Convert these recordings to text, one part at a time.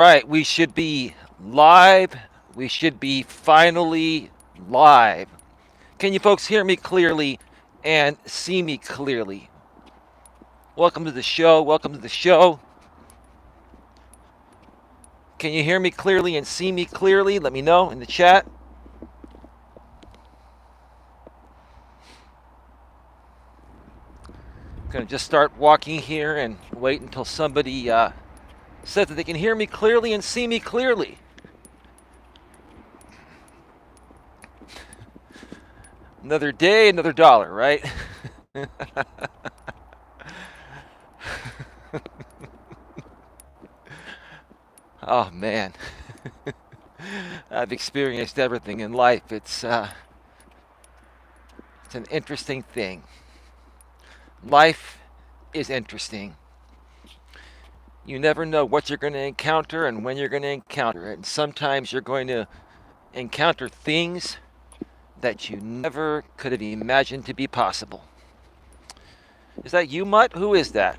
Right, we should be live. We should be finally live. Can you folks hear me clearly and see me clearly? Welcome to the show. Welcome to the show. Can you hear me clearly and see me clearly? Let me know in the chat. I'm going to just start walking here and wait until somebody says that they can hear me clearly and see me clearly. Another day, another dollar, right? Oh man, I've experienced everything in life. It's an interesting thing. Life is interesting. You never know what you're going to encounter and when you're going to encounter it. And sometimes you're going to encounter things that you never could have imagined to be possible. Is that you, Mutt? Who is that?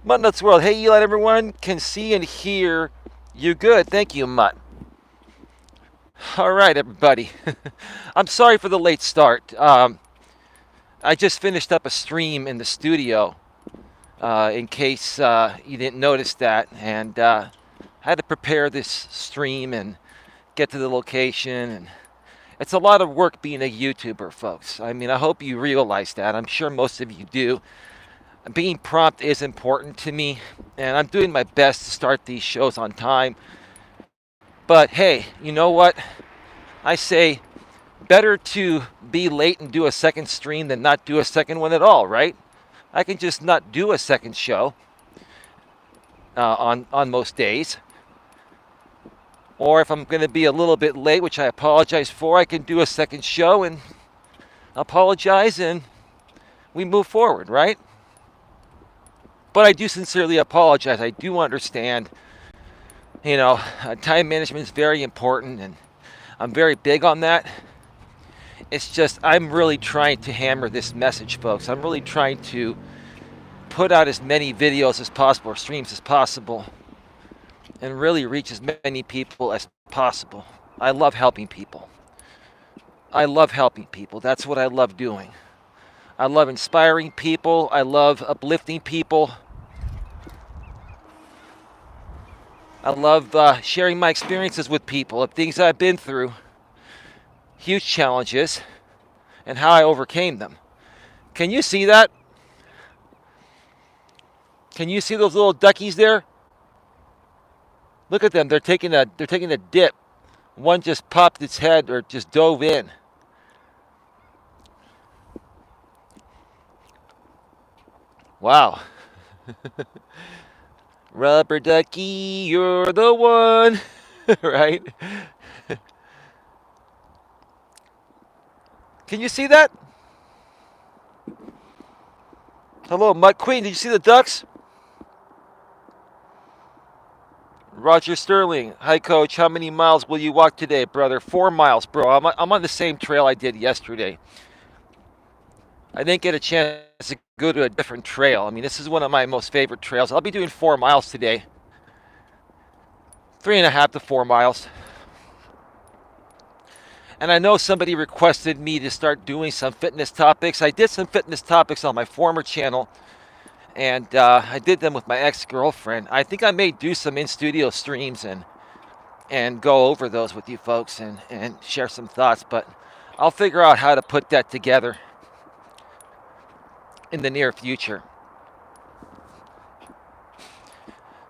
Mutt Nuts World. Hey, Eli, everyone can see and hear you good. Thank you, Mutt. All right, everybody. I'm sorry for the late start. I just finished up a stream in the studio, in case you didn't notice that, and I had to prepare this stream and get to the location, and it's a lot of work being a YouTuber, folks. I mean, I hope you realize that. I'm sure most of you do. Being prompt is important to me, and I'm doing my best to start these shows on time. But hey, you know what? I say better to be late and do a second stream than not do a second one at all, right? I can just not do a second show on most days. Or if I'm going to be a little bit late, which I apologize for, I can do a second show and apologize and we move forward, right? But I do sincerely apologize. I do understand, time management is very important and I'm very big on that. It's just I'm really trying to hammer this message, folks. I'm really trying to put out as many videos as possible or streams as possible and really reach as many people as possible. I love helping people. I love helping people. That's what I love doing. I love inspiring people. I love uplifting people. I love sharing my experiences with people of things I've been through, huge challenges, and how I overcame them. Can you see that? Can you see those little duckies there? Look at them. They're taking a dip. One just popped its head or just dove in. Wow. Rubber ducky, you're the one. Right? Can you see that? Hello, Mutt Queen. Did you see the ducks? Roger Sterling. Hi, Coach. How many miles will you walk today, brother? 4 miles, bro. I'm on the same trail I did yesterday. I didn't get a chance to go to a different trail. I mean, this is one of my most favorite trails. I'll be doing 4 miles today. 3.5 to 4 miles. And I know somebody requested me to start doing some fitness topics. I did some fitness topics on my former channel. And I did them with my ex-girlfriend. I think I may do some in-studio streams and go over those with you folks and share some thoughts. But I'll figure out how to put that together in the near future.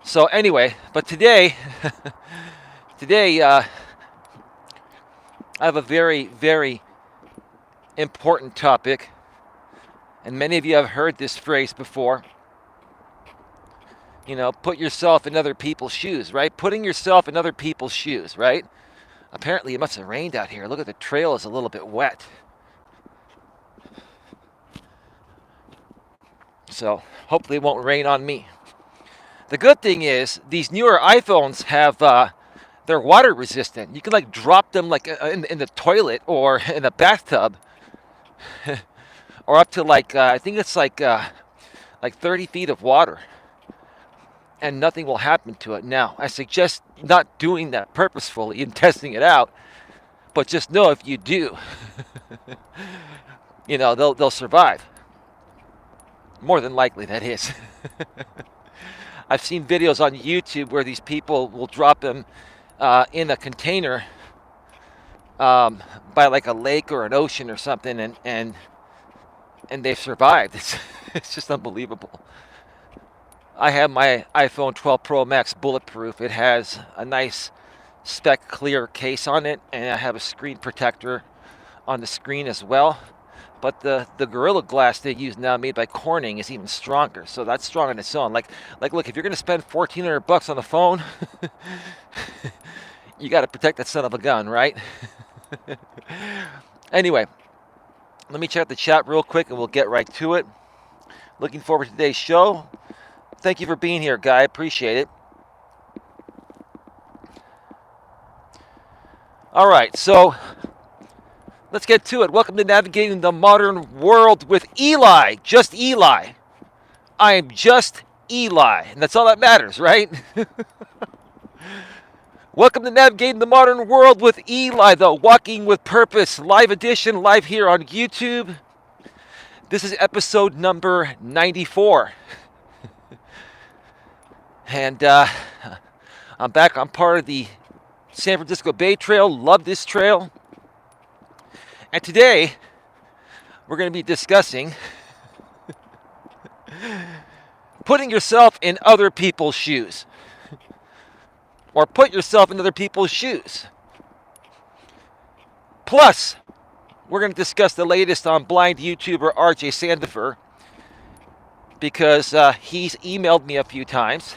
So anyway, but today, I have a very, very important topic. And many of you have heard this phrase before. Put yourself in other people's shoes, right? Putting yourself in other people's shoes, right? Apparently it must have rained out here. Look at the trail is a little bit wet. So hopefully it won't rain on me. The good thing is these newer iPhones have they're water resistant. You can drop them in the toilet or in a bathtub, or up to I think it's 30 feet of water. and nothing will happen to it. Now, I suggest not doing that purposefully and testing it out, but just know if you do, they'll survive. More than likely, that is. I've seen videos on YouTube where these people will drop them in a container by like a lake or an ocean or something, and they've survived. It's just unbelievable. I have my iPhone 12 Pro Max bulletproof. It has a nice spec clear case on it, and I have a screen protector on the screen as well. But the Gorilla Glass they use now, made by Corning, is even stronger. So that's strong on its own. Like look, if you're gonna spend $1,400 on the phone, you got to protect that son of a gun, right? Anyway, let me check the chat real quick, and we'll get right to it. Looking forward to today's show. Thank you for being here, Guy. Appreciate it. All right, so let's get to it. Welcome to Navigating the Modern World with Eli. Just Eli. I am just Eli, and that's all that matters, right? Welcome to Navigating the Modern World with Eli, the Walking with Purpose live edition, live here on YouTube. This is episode number 94. And I'm back. I'm part of the San Francisco Bay Trail. Love this trail. And today, we're going to be discussing putting yourself in other people's shoes. Or put yourself in other people's shoes. Plus, we're going to discuss the latest on blind YouTuber RJ Sandifer, because he's emailed me a few times.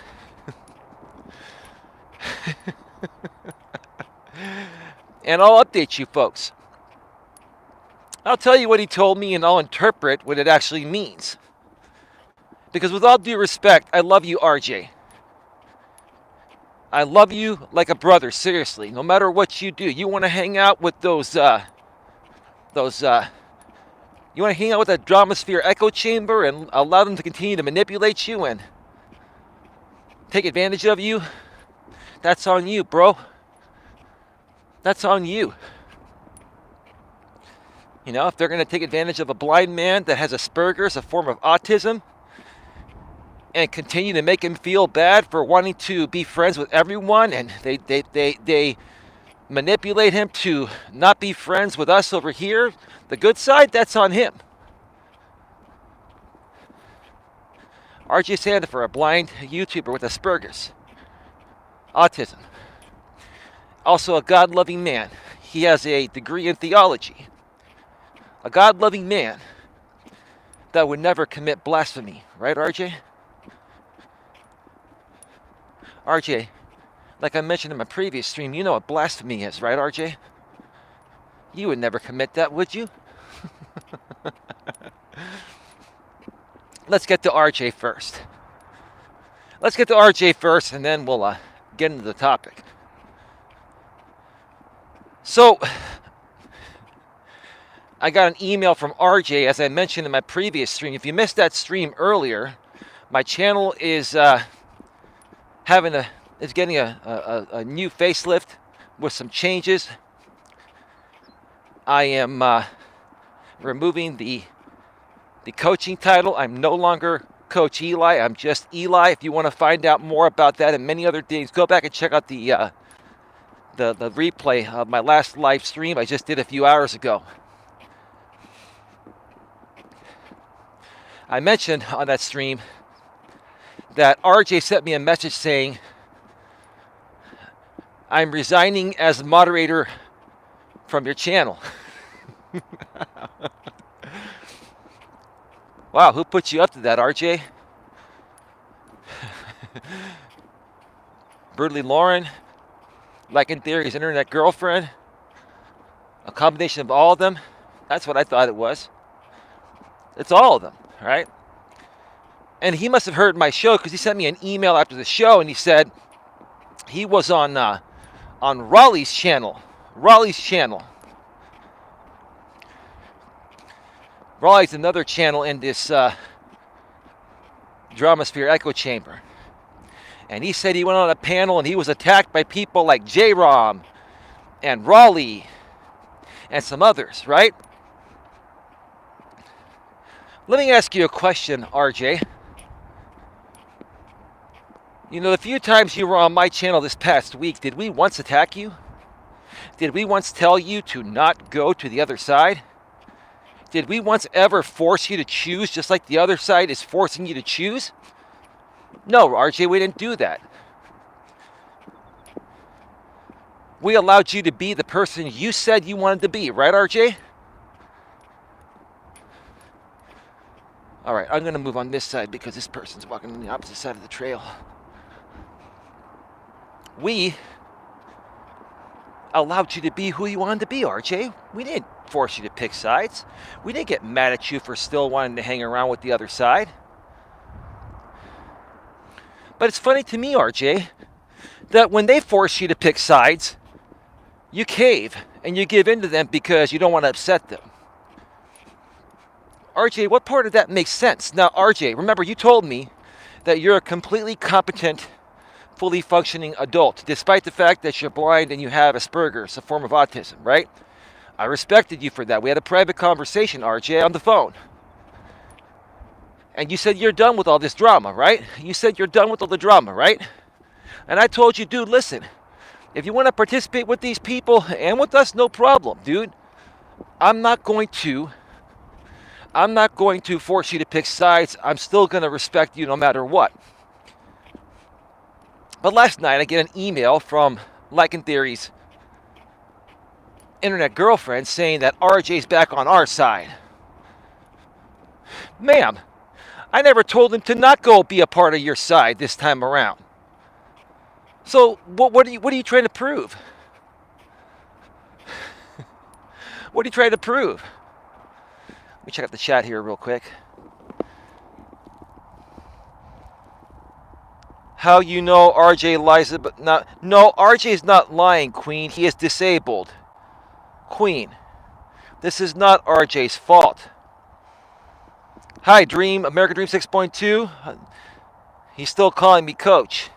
And I'll update you folks. I'll tell you what he told me, and I'll interpret what it actually means. Because with all due respect, I love you, RJ. I love you like a brother, seriously. No matter what you do, you want to hang out with you want to hang out with that Dramasphere echo chamber and allow them to continue to manipulate you and take advantage of you? That's on you, bro. That's on you. If they're going to take advantage of a blind man that has Asperger's, a form of autism, and continue to make him feel bad for wanting to be friends with everyone, and they manipulate him to not be friends with us over here, the good side, that's on him. RJ Sandifer, a blind YouTuber with Asperger's, autism. Also a God-loving man. He has a degree in theology. A God-loving man that would never commit blasphemy. Right, RJ? RJ, like I mentioned in my previous stream, you know what blasphemy is, right, RJ? You would never commit that, would you? Let's get to RJ first. And then we'll get into the topic. So, I got an email from RJ, as I mentioned in my previous stream. If you missed that stream earlier, my channel is getting a new facelift with some changes. I am removing the coaching title. I'm no longer Coach Eli. I'm just Eli. If you want to find out more about that and many other things, go back and check out the replay of my last live stream I just did a few hours ago. I mentioned on that stream that RJ sent me a message saying, I'm resigning as moderator from your channel. Wow, who put you up to that, RJ? Brutally Lauren, like in theory's internet girlfriend, a combination of all of them. That's what I thought it was. It's all of them, right? And he must have heard my show, because he sent me an email after the show, and he said he was on Raleigh's channel. Raleigh's another channel in this Dramasphere echo chamber. And he said he went on a panel and he was attacked by people like J-Rom and Raleigh and some others, right? Let me ask you a question, RJ. You know, the few times you were on my channel this past week, did we once attack you? Did we once tell you to not go to the other side? Did we once ever force you to choose just like the other side is forcing you to choose? No, RJ, we didn't do that. We allowed you to be the person you said you wanted to be, right, RJ? All right, I'm going to move on this side because this person's walking on the opposite side of the trail. We allowed you to be who you wanted to be, RJ. We didn't force you to pick sides. We didn't get mad at you for still wanting to hang around with the other side. But it's funny to me, RJ, that when they force you to pick sides, you cave and you give in to them because you don't want to upset them. RJ, what part of that makes sense? Now, RJ, remember you told me that you're a completely competent, fully functioning adult, despite the fact that you're blind and you have Asperger's, a form of autism, right? I respected you for that. We had a private conversation, RJ, on the phone. And you said you're done with all this drama, right? You said you're done with all the drama, right? And I told you, dude, listen, if you want to participate with these people and with us, no problem, dude. I'm not going to force you to pick sides. I'm still going to respect you no matter what. But last night I get an email from Lycan Theory's internet girlfriend saying that RJ's back on our side. Ma'am, I never told him to not go be a part of your side this time around. So what are you trying to prove? What are you trying to prove? Let me check out the chat here real quick. How you know RJ lies about not? No, RJ's not lying, Queen. He is disabled. Queen, this is not RJ's fault. Hi, Dream, American Dream 6.2. He's still calling me Coach.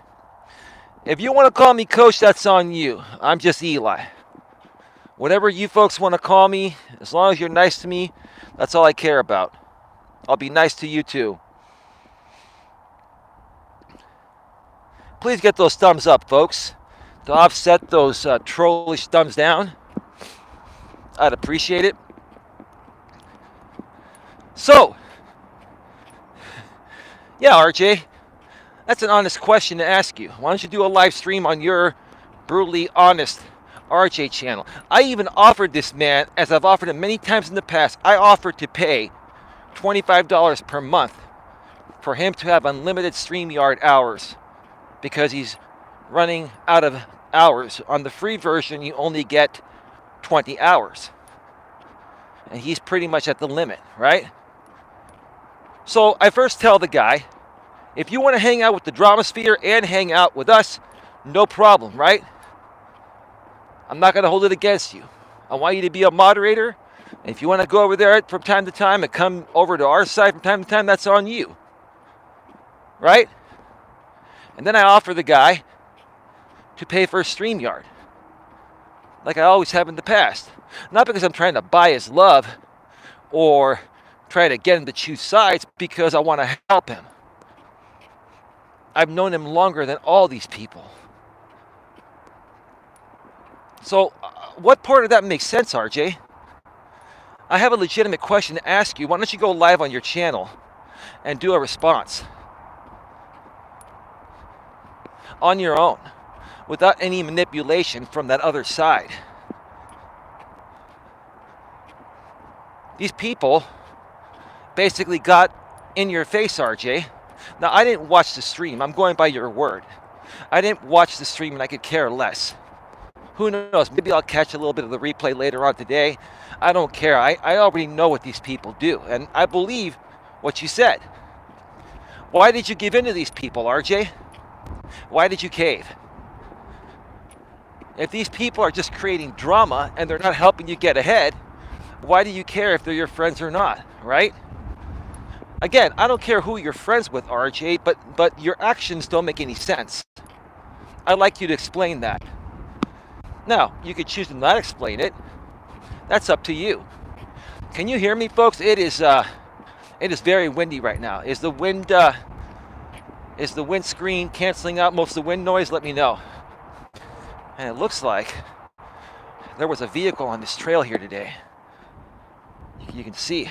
If you want to call me Coach, that's on you. I'm just Eli. Whatever you folks want to call me, as long as you're nice to me, that's all I care about. I'll be nice to you too. Please get those thumbs up, folks, to offset those trollish thumbs down. I'd appreciate it. So, yeah, RJ, that's an honest question to ask you. Why don't you do a live stream on your brutally honest RJ channel? I even offered this man, as I've offered him many times in the past, I offered to pay $25 per month for him to have unlimited StreamYard hours because he's running out of hours. On the free version, you only get 20 hours. And he's pretty much at the limit, right? So I first tell the guy, if you want to hang out with the Dramasphere and hang out with us, no problem, right? I'm not going to hold it against you. I want you to be a moderator. And if you want to go over there from time to time and come over to our side from time to time, that's on you. Right? And then I offer the guy to pay for a StreamYard, like I always have in the past. Not because I'm trying to buy his love or try to get him to choose sides, because I want to help him. I've known him longer than all these people. So what part of that makes sense, RJ? I have a legitimate question to ask you. Why don't you go live on your channel and do a response on your own without any manipulation from that other side? These people basically got in your face, RJ. Now, I didn't watch the stream. I'm going by your word. I didn't watch the stream and I could care less. Who knows? Maybe I'll catch a little bit of the replay later on today. I don't care. I already know what these people do. And I believe what you said. Why did you give in to these people, RJ? Why did you cave? If these people are just creating drama and they're not helping you get ahead, why do you care if they're your friends or not, right? Again, I don't care who you're friends with, RJ, but your actions don't make any sense. I'd like you to explain that. Now, you could choose to not explain it. That's up to you. Can you hear me, folks? It is very windy right now. Is the wind screen canceling out most of the wind noise? Let me know. And it looks like there was a vehicle on this trail here today. You can see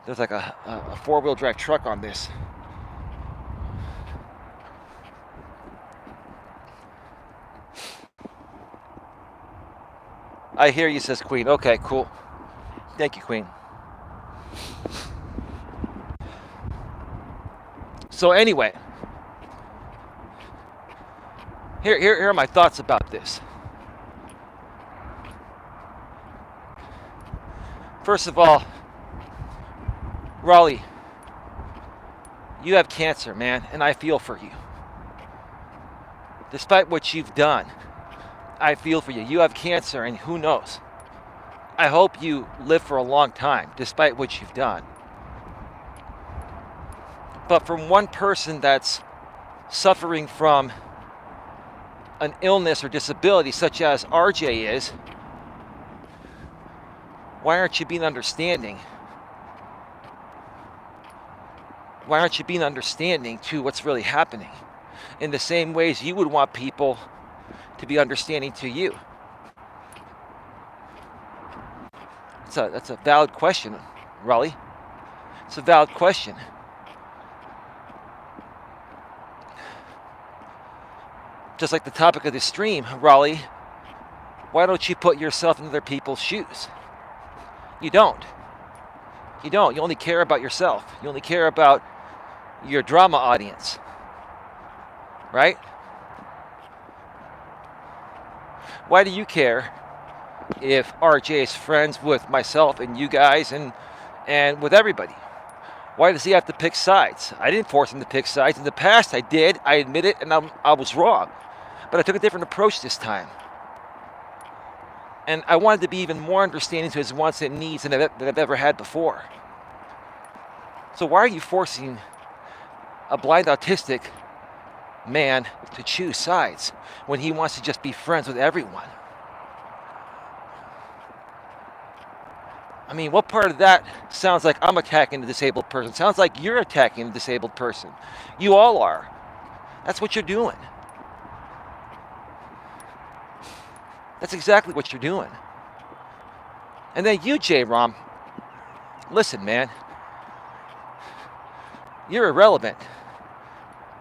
there's like a four-wheel drive truck on this. I hear you, says Queen. Okay, cool. Thank you, Queen. So anyway, here are my thoughts about this. First of all, Raleigh, you have cancer, man, and I feel for you. Despite what you've done, I feel for you. You have cancer, and who knows? I hope you live for a long time, despite what you've done. But from one person that's suffering from an illness or disability, such as RJ is, why aren't you being understanding? Why aren't you being understanding to what's really happening? In the same ways you would want people to be understanding to you. That's a valid question, Raleigh. It's a valid question. Just like the topic of this stream, Raleigh, why don't you put yourself in other people's shoes? You don't. You don't. You only care about yourself. You only care about your drama audience. Right? Why do you care if RJ is friends with myself and you guys and with everybody? Why does he have to pick sides? I didn't force him to pick sides. In the past, I did. I admit it, and I was wrong. But I took a different approach this time. And I wanted to be even more understanding to his wants and needs than I've ever had before. So why are you forcing a blind autistic man to choose sides when he wants to just be friends with everyone? I mean, what part of that sounds like I'm attacking the disabled person? Sounds like you're attacking the disabled person. You all are. That's what you're doing. That's exactly what you're doing. And then you, J-Rom, listen, man. You're irrelevant.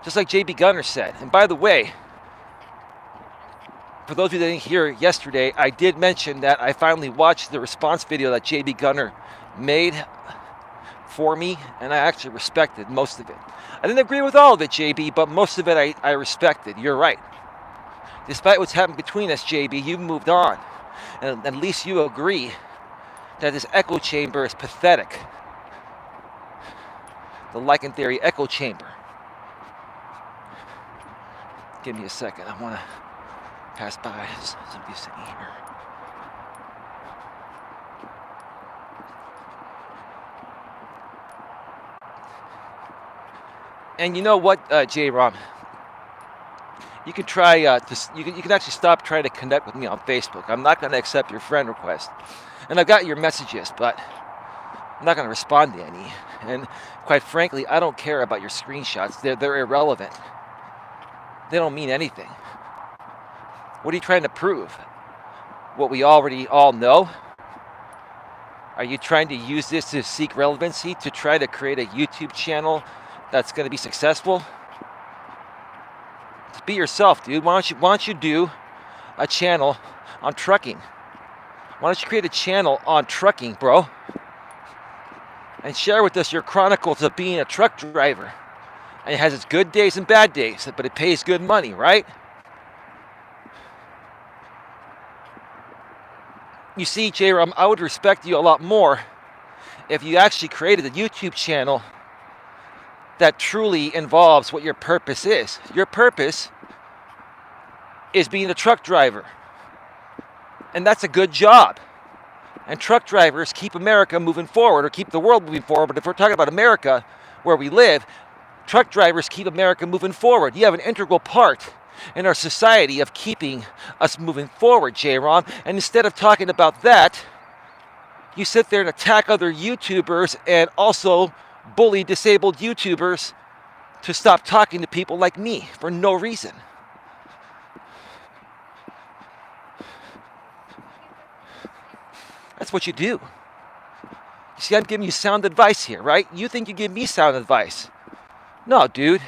Just like J.B. Gunner said. And by the way, for those of you that didn't hear yesterday, I did mention that I finally watched the response video that J.B. Gunner made for me, and I actually respected most of it. I didn't agree with all of it, JB, but most of it I respected. You're right. Despite what's happened between us, JB, you've moved on. And at least you agree that this echo chamber is pathetic. The lichen theory echo chamber. Give me a second. I want to pass by somebody sitting here. And you know what, J-Rom? You can try you can actually stop trying to connect with me on Facebook. I'm not going to accept your friend request. And I've got your messages, but I'm not going to respond to any. And quite frankly, I don't care about your screenshots. They're irrelevant. They don't mean anything. What are you trying to prove? What we already all know? Are you trying to use this to seek relevancy, to try to create a YouTube channel that's going to be successful? Just be yourself, dude. Why don't you do a channel on trucking? Why don't you create a channel on trucking, bro? And share with us your chronicles of being a truck driver. And it has its good days and bad days, but it pays good money, right? You see, J-Ram, I would respect you a lot more if you actually created a YouTube channel that truly involves what your purpose is. Your purpose is being a truck driver. And that's a good job. And truck drivers keep America moving forward or keep the world moving forward. But if we're talking about America, where we live, truck drivers keep America moving forward. You have an integral part in our society of keeping us moving forward, J-Ron. And instead of talking about that, you sit there and attack other YouTubers and also bully disabled YouTubers to stop talking to people like me for no reason. That's what you do. You see, I'm giving you sound advice here, right? You think you give me sound advice. No, dude.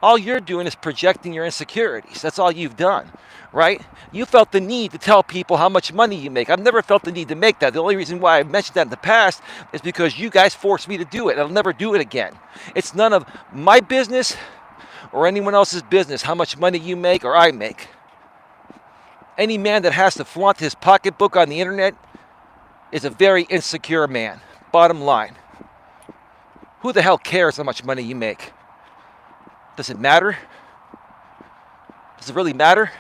All you're doing is projecting your insecurities. That's all you've done, right? You felt the need to tell people how much money you make. I've never felt the need to make that. The only reason why I've mentioned that in the past is because you guys forced me to do it. I'll never do it again. It's none of my business or anyone else's business how much money you make or I make. Any man that has to flaunt his pocketbook on the internet is a very insecure man. Bottom line. Who the hell cares how much money you make? Does it matter? Does it really matter?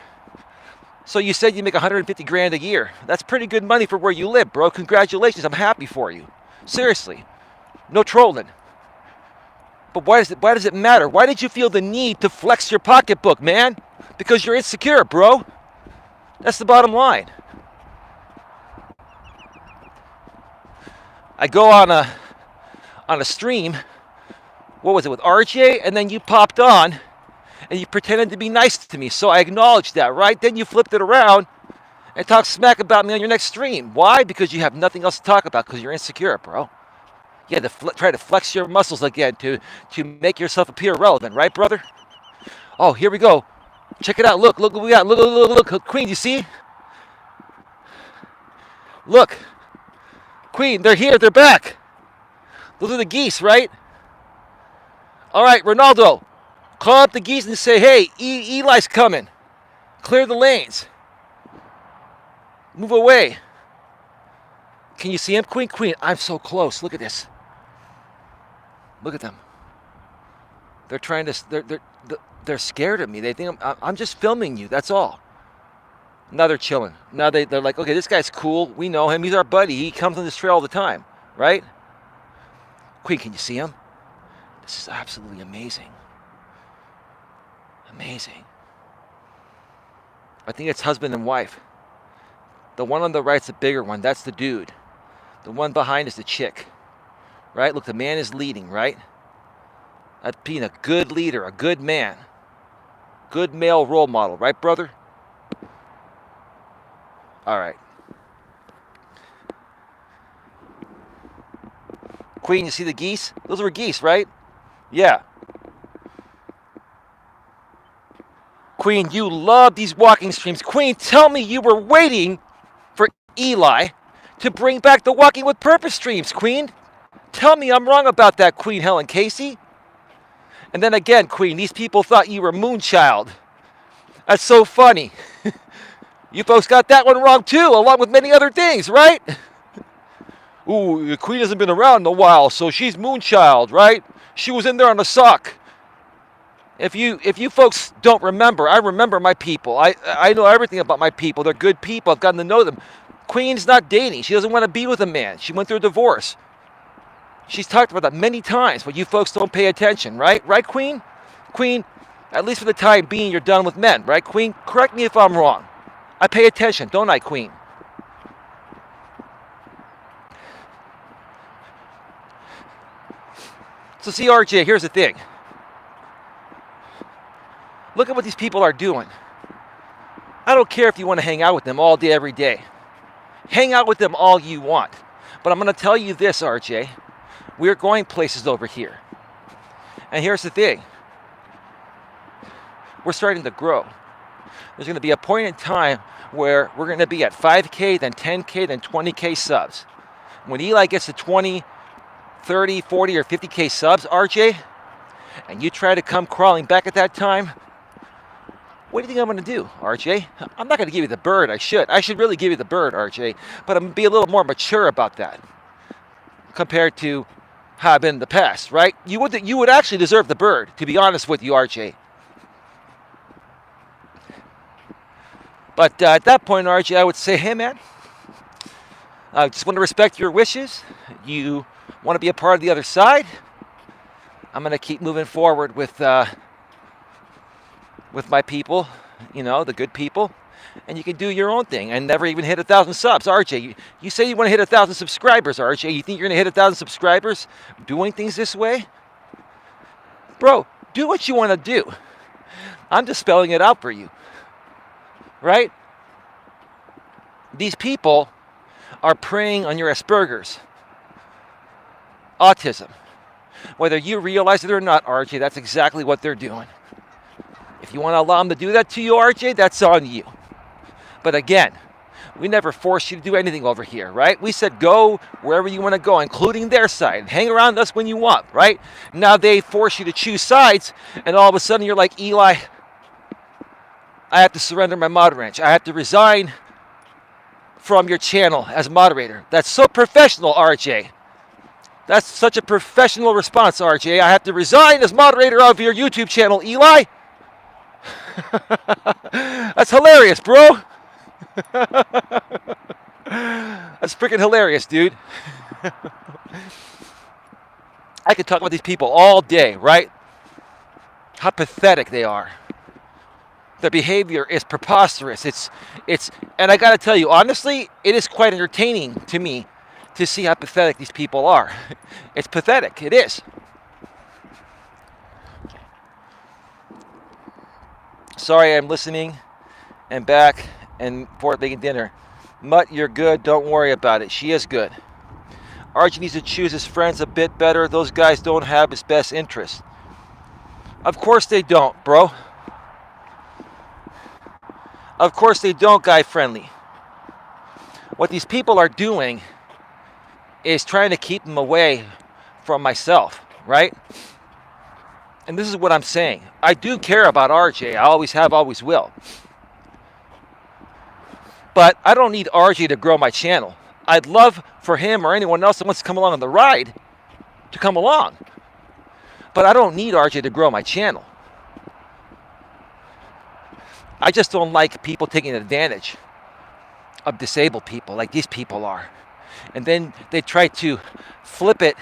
So you said you make 150 grand a year. That's pretty good money for where you live, bro. Congratulations. I'm happy for you. Seriously. No trolling. But why does it matter? Why did you feel the need to flex your pocketbook, man? Because you're insecure, bro. That's the bottom line. I go on a stream, what was it, with RJ, and then you popped on and you pretended to be nice to me, so I acknowledged that, right? Then you flipped it around and talked smack about me on your next stream. Why? Because you have nothing else to talk about, because you're insecure, bro. You had to try to flex your muscles again to make yourself appear relevant, right, brother? Oh, here we go. Check it out. Look what we got. Look. Queen, you see? Look. Queen, they're here. They're back. Those are the geese, right? All right, Ronaldo, call up the geese and say, hey, Eli's coming. Clear the lanes. Move away. Can you see him, Queen? Queen, I'm so close. Look at this. Look at them. They're trying to, they're scared of me. They think I'm just filming you. That's all. Now they're chilling. Now they're like, okay, this guy's cool. We know him. He's our buddy. He comes on this trail all the time, right? Queen, can you see him? This is absolutely amazing. Amazing. I think it's husband and wife. The one on the right's the bigger one. That's the dude. The one behind is the chick. Right? Look, the man is leading, right? That's being a good leader, a good man. Good male role model, right, brother? All right. Queen, you see the geese? Those were geese, right? Yeah. Queen, you love these walking streams. Queen, tell me you were waiting for Eli to bring back the Walking with Purpose streams, Queen. Tell me I'm wrong about that, Queen Helen Casey. And then again, Queen, these people thought you were Moonchild. That's so funny. You folks got that one wrong too, along with many other things, right? Ooh, the Queen hasn't been around in a while, so she's Moonchild, right? She was in there on a sock. If you folks don't remember, I remember my people. I know everything about my people. They're good people. I've gotten to know them. Queen's not dating. She doesn't want to be with a man. She went through a divorce. She's talked about that many times, but you folks don't pay attention, right? Right, Queen? Queen, at least for the time being, you're done with men, right, Queen? Correct me if I'm wrong. I pay attention, don't I, Queen? So see, RJ, here's the thing. Look at what these people are doing. I don't care if you want to hang out with them all day, every day. Hang out with them all you want. But I'm going to tell you this, RJ. We're going places over here. And here's the thing. We're starting to grow. There's going to be a point in time where we're going to be at 5K, then 10K, then 20K subs. When Eli gets to 20, 30, 40, or 50K subs, RJ, and you try to come crawling back at that time, what do you think I'm going to do, RJ? I'm not going to give you the bird. I should really give you the bird, RJ, but I'm going to be a little more mature about that compared to how I've been in the past, right? You would actually deserve the bird, to be honest with you, RJ. But at that point, RJ, I would say, hey, man, I just want to respect your wishes. You want to be a part of the other side. I'm going to keep moving forward with my people, the good people. And you can do your own thing and never even hit 1,000 subs. RJ, you say you want to hit 1,000 subscribers, RJ. You think you're going to hit 1,000 subscribers doing things this way? Bro, do what you want to do. I'm just spelling it out for you. Right? These people are preying on your Asperger's, autism. Whether you realize it or not, RJ, that's exactly what they're doing. If you want to allow them to do that to you, RJ, that's on you. But again, we never forced you to do anything over here, right? We said go wherever you want to go, including their side. Hang around us when you want, right? Now they force you to choose sides, and all of a sudden you're like, Eli, I have to surrender my mod ranch. I have to resign from your channel as moderator. That's so professional, RJ. That's such a professional response, RJ. I have to resign as moderator of your YouTube channel, Eli. That's hilarious, bro. That's freaking hilarious, dude. I could talk about these people all day, right? How pathetic they are. Their behavior is preposterous. And I gotta tell you, honestly, it is quite entertaining to me to see how pathetic these people are. It's pathetic. It is. Sorry, I'm listening and back and forth making dinner. Mutt, you're good. Don't worry about it. She is good. Archie needs to choose his friends a bit better. Those guys don't have his best interest. Of course they don't, bro. Of course they don't, guy friendly. What these people are doing is trying to keep him away from myself, right? And this is what I'm saying. I do care about RJ. I always have, always will. But I don't need RJ to grow my channel. I'd love for him or anyone else that wants to come along on the ride to come along. But I don't need RJ to grow my channel. I just don't like people taking advantage of disabled people like these people are. And then they try to flip it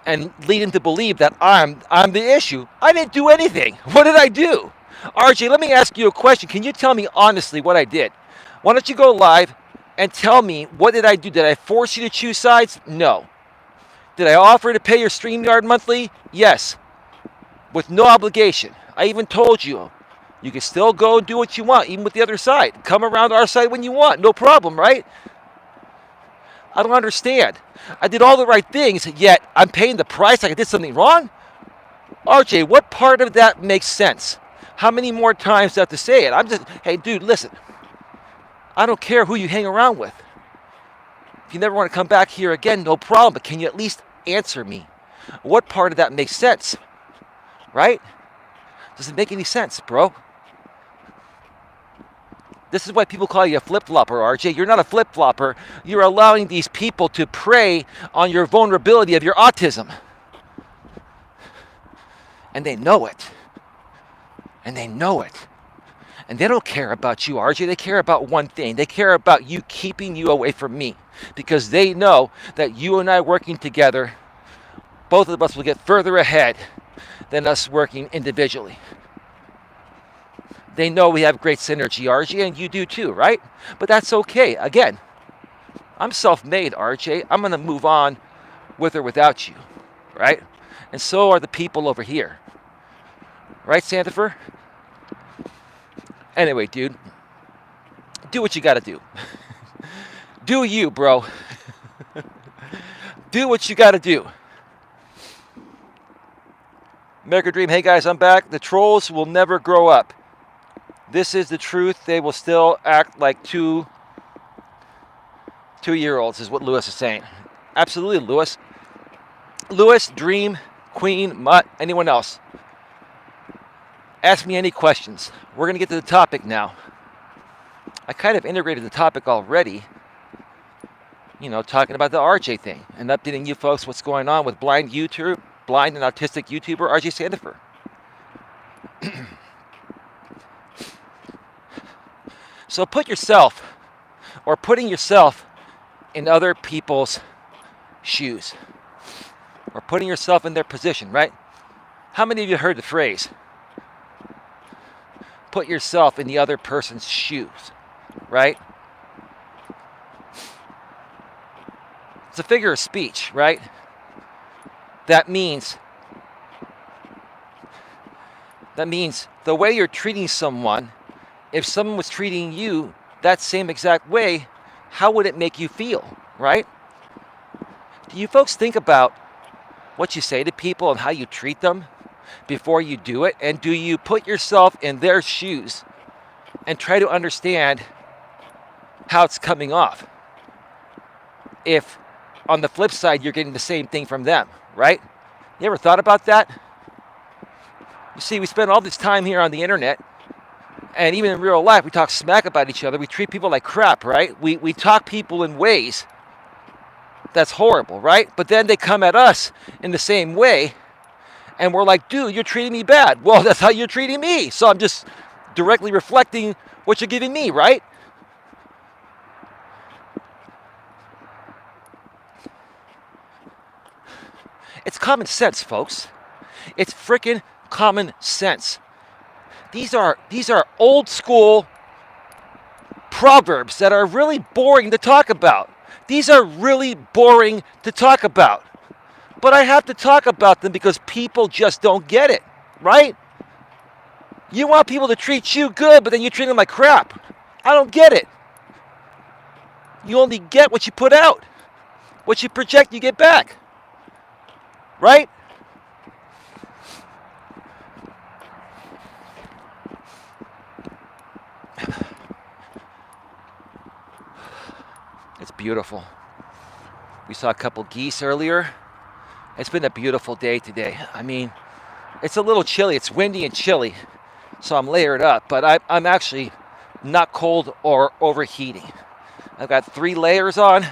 and lead him to believe that I'm the issue. I didn't do anything. What did I do? RJ, let me ask you a question. Can you tell me honestly what I did? Why don't you go live and tell me what did I do? Did I force you to choose sides? No. Did I offer to pay your StreamYard monthly? Yes. With no obligation. I even told you you can still go and do what you want, even with the other side. Come around our side when you want. No problem, right? I don't understand. I did all the right things, yet I'm paying the price like I did something wrong? RJ, what part of that makes sense? How many more times do I have to say it? I'm just, hey, dude, listen. I don't care who you hang around with. If you never want to come back here again, no problem. But can you at least answer me? What part of that makes sense? Right? Does it make any sense, bro? This is why people call you a flip-flopper, RJ. You're not a flip-flopper. You're allowing these people to prey on your vulnerability of your autism. And they know it. And they know it. And they don't care about you, RJ. They care about one thing. They care about you keeping you away from me. Because they know that you and I working together, both of us will get further ahead than us working individually. They know we have great synergy, RJ, and you do too, right? But that's okay. Again, I'm self-made, RJ. I'm going to move on with or without you, right? And so are the people over here. Right, Santifer? Anyway, dude, do what you got to do. Do you, bro. Do what you got to do. American Dream, hey guys, I'm back. The trolls will never grow up. This is the truth. They will still act like two-year-olds is what Lewis is saying. Absolutely, Lewis. Lewis, Dream, Queen, Mutt, anyone else. Ask me any questions. We're going to get to the topic now. I kind of integrated the topic already. You know, talking about the RJ thing and updating you folks what's going on with blind and autistic YouTuber RJ Sandifer. So putting yourself in other people's shoes or putting yourself in their position, right? How many of you heard the phrase, put yourself in the other person's shoes, right? It's a figure of speech, right? That means the way you're treating someone, if someone was treating you that same exact way, how would it make you feel, right? Do you folks think about what you say to people and how you treat them before you do it? And do you put yourself in their shoes and try to understand how it's coming off? If on the flip side, you're getting the same thing from them, right? You ever thought about that? You see, we spend all this time here on the internet, and even in real life, we talk smack about each other. We treat people like crap, right? We talk people in ways that's horrible, right? But then they come at us in the same way, and we're like, dude, you're treating me bad. Well, that's how you're treating me. So I'm just directly reflecting what you're giving me, right? It's common sense, folks. It's freaking common sense. These are old school proverbs that are really boring to talk about. These are really boring to talk about. But I have to talk about them because people just don't get it, right? You want people to treat you good, but then you treat them like crap. I don't get it. You only get what you put out. What you project, you get back. Right? It's beautiful. We saw a couple geese earlier. It's been a beautiful day today. I mean, it's a little chilly. It's windy and chilly, so I'm layered up, but I'm actually not cold or overheating. I've got 3 layers on,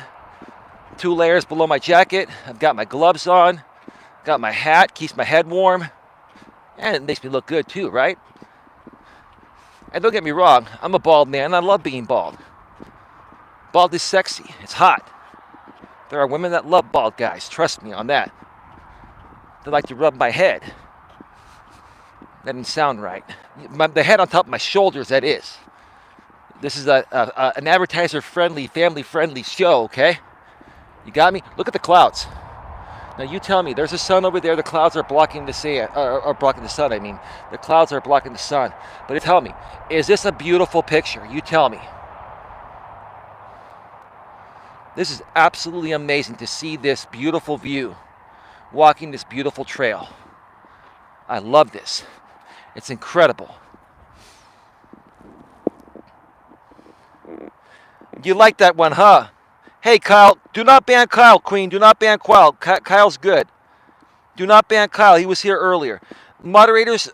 2 layers below my jacket. I've got my gloves on, got my hat, keeps my head warm, and it makes me look good too, right? And don't get me wrong, I'm a bald man. I love being bald. Bald is sexy. It's hot. There are women that love bald guys. Trust me on that. They like to rub my head. That didn't sound right. The head on top of my shoulders, that is. This is an advertiser-friendly, family-friendly show, okay? You got me? Look at the clouds. Now you tell me, there's a sun over there. The clouds are blocking the sun, or blocking the sun, I mean. The clouds are blocking the sun. But tell me, is this a beautiful picture? You tell me. This is absolutely amazing to see this beautiful view, walking this beautiful trail. I love this. It's incredible. You like that one, huh? Hey, Kyle, do not ban Kyle, Queen. Do not ban Kyle. Kyle's good. Do not ban Kyle. He was here earlier. Moderators,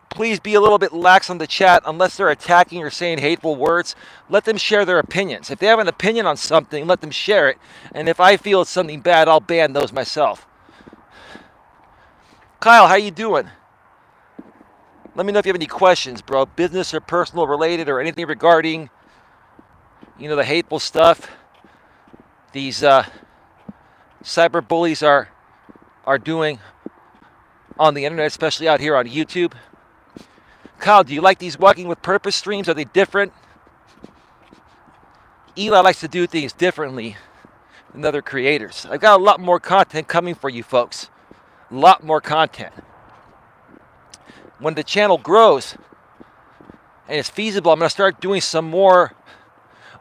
please be a little bit lax on the chat unless they're attacking or saying hateful words. Let them share their opinions. If they have an opinion on something, let them share it. And if I feel it's something bad, I'll ban those myself. Kyle, how you doing? Let me know if you have any questions, bro. Business or personal related or anything regarding, the hateful stuff these cyber bullies are doing on the internet, especially out here on YouTube. Kyle, do you like these Walking with Purpose streams? Are they different? Eli likes to do things differently than other creators. I've got a lot more content coming for you folks. A lot more content. When the channel grows and it's feasible, I'm going to start doing some more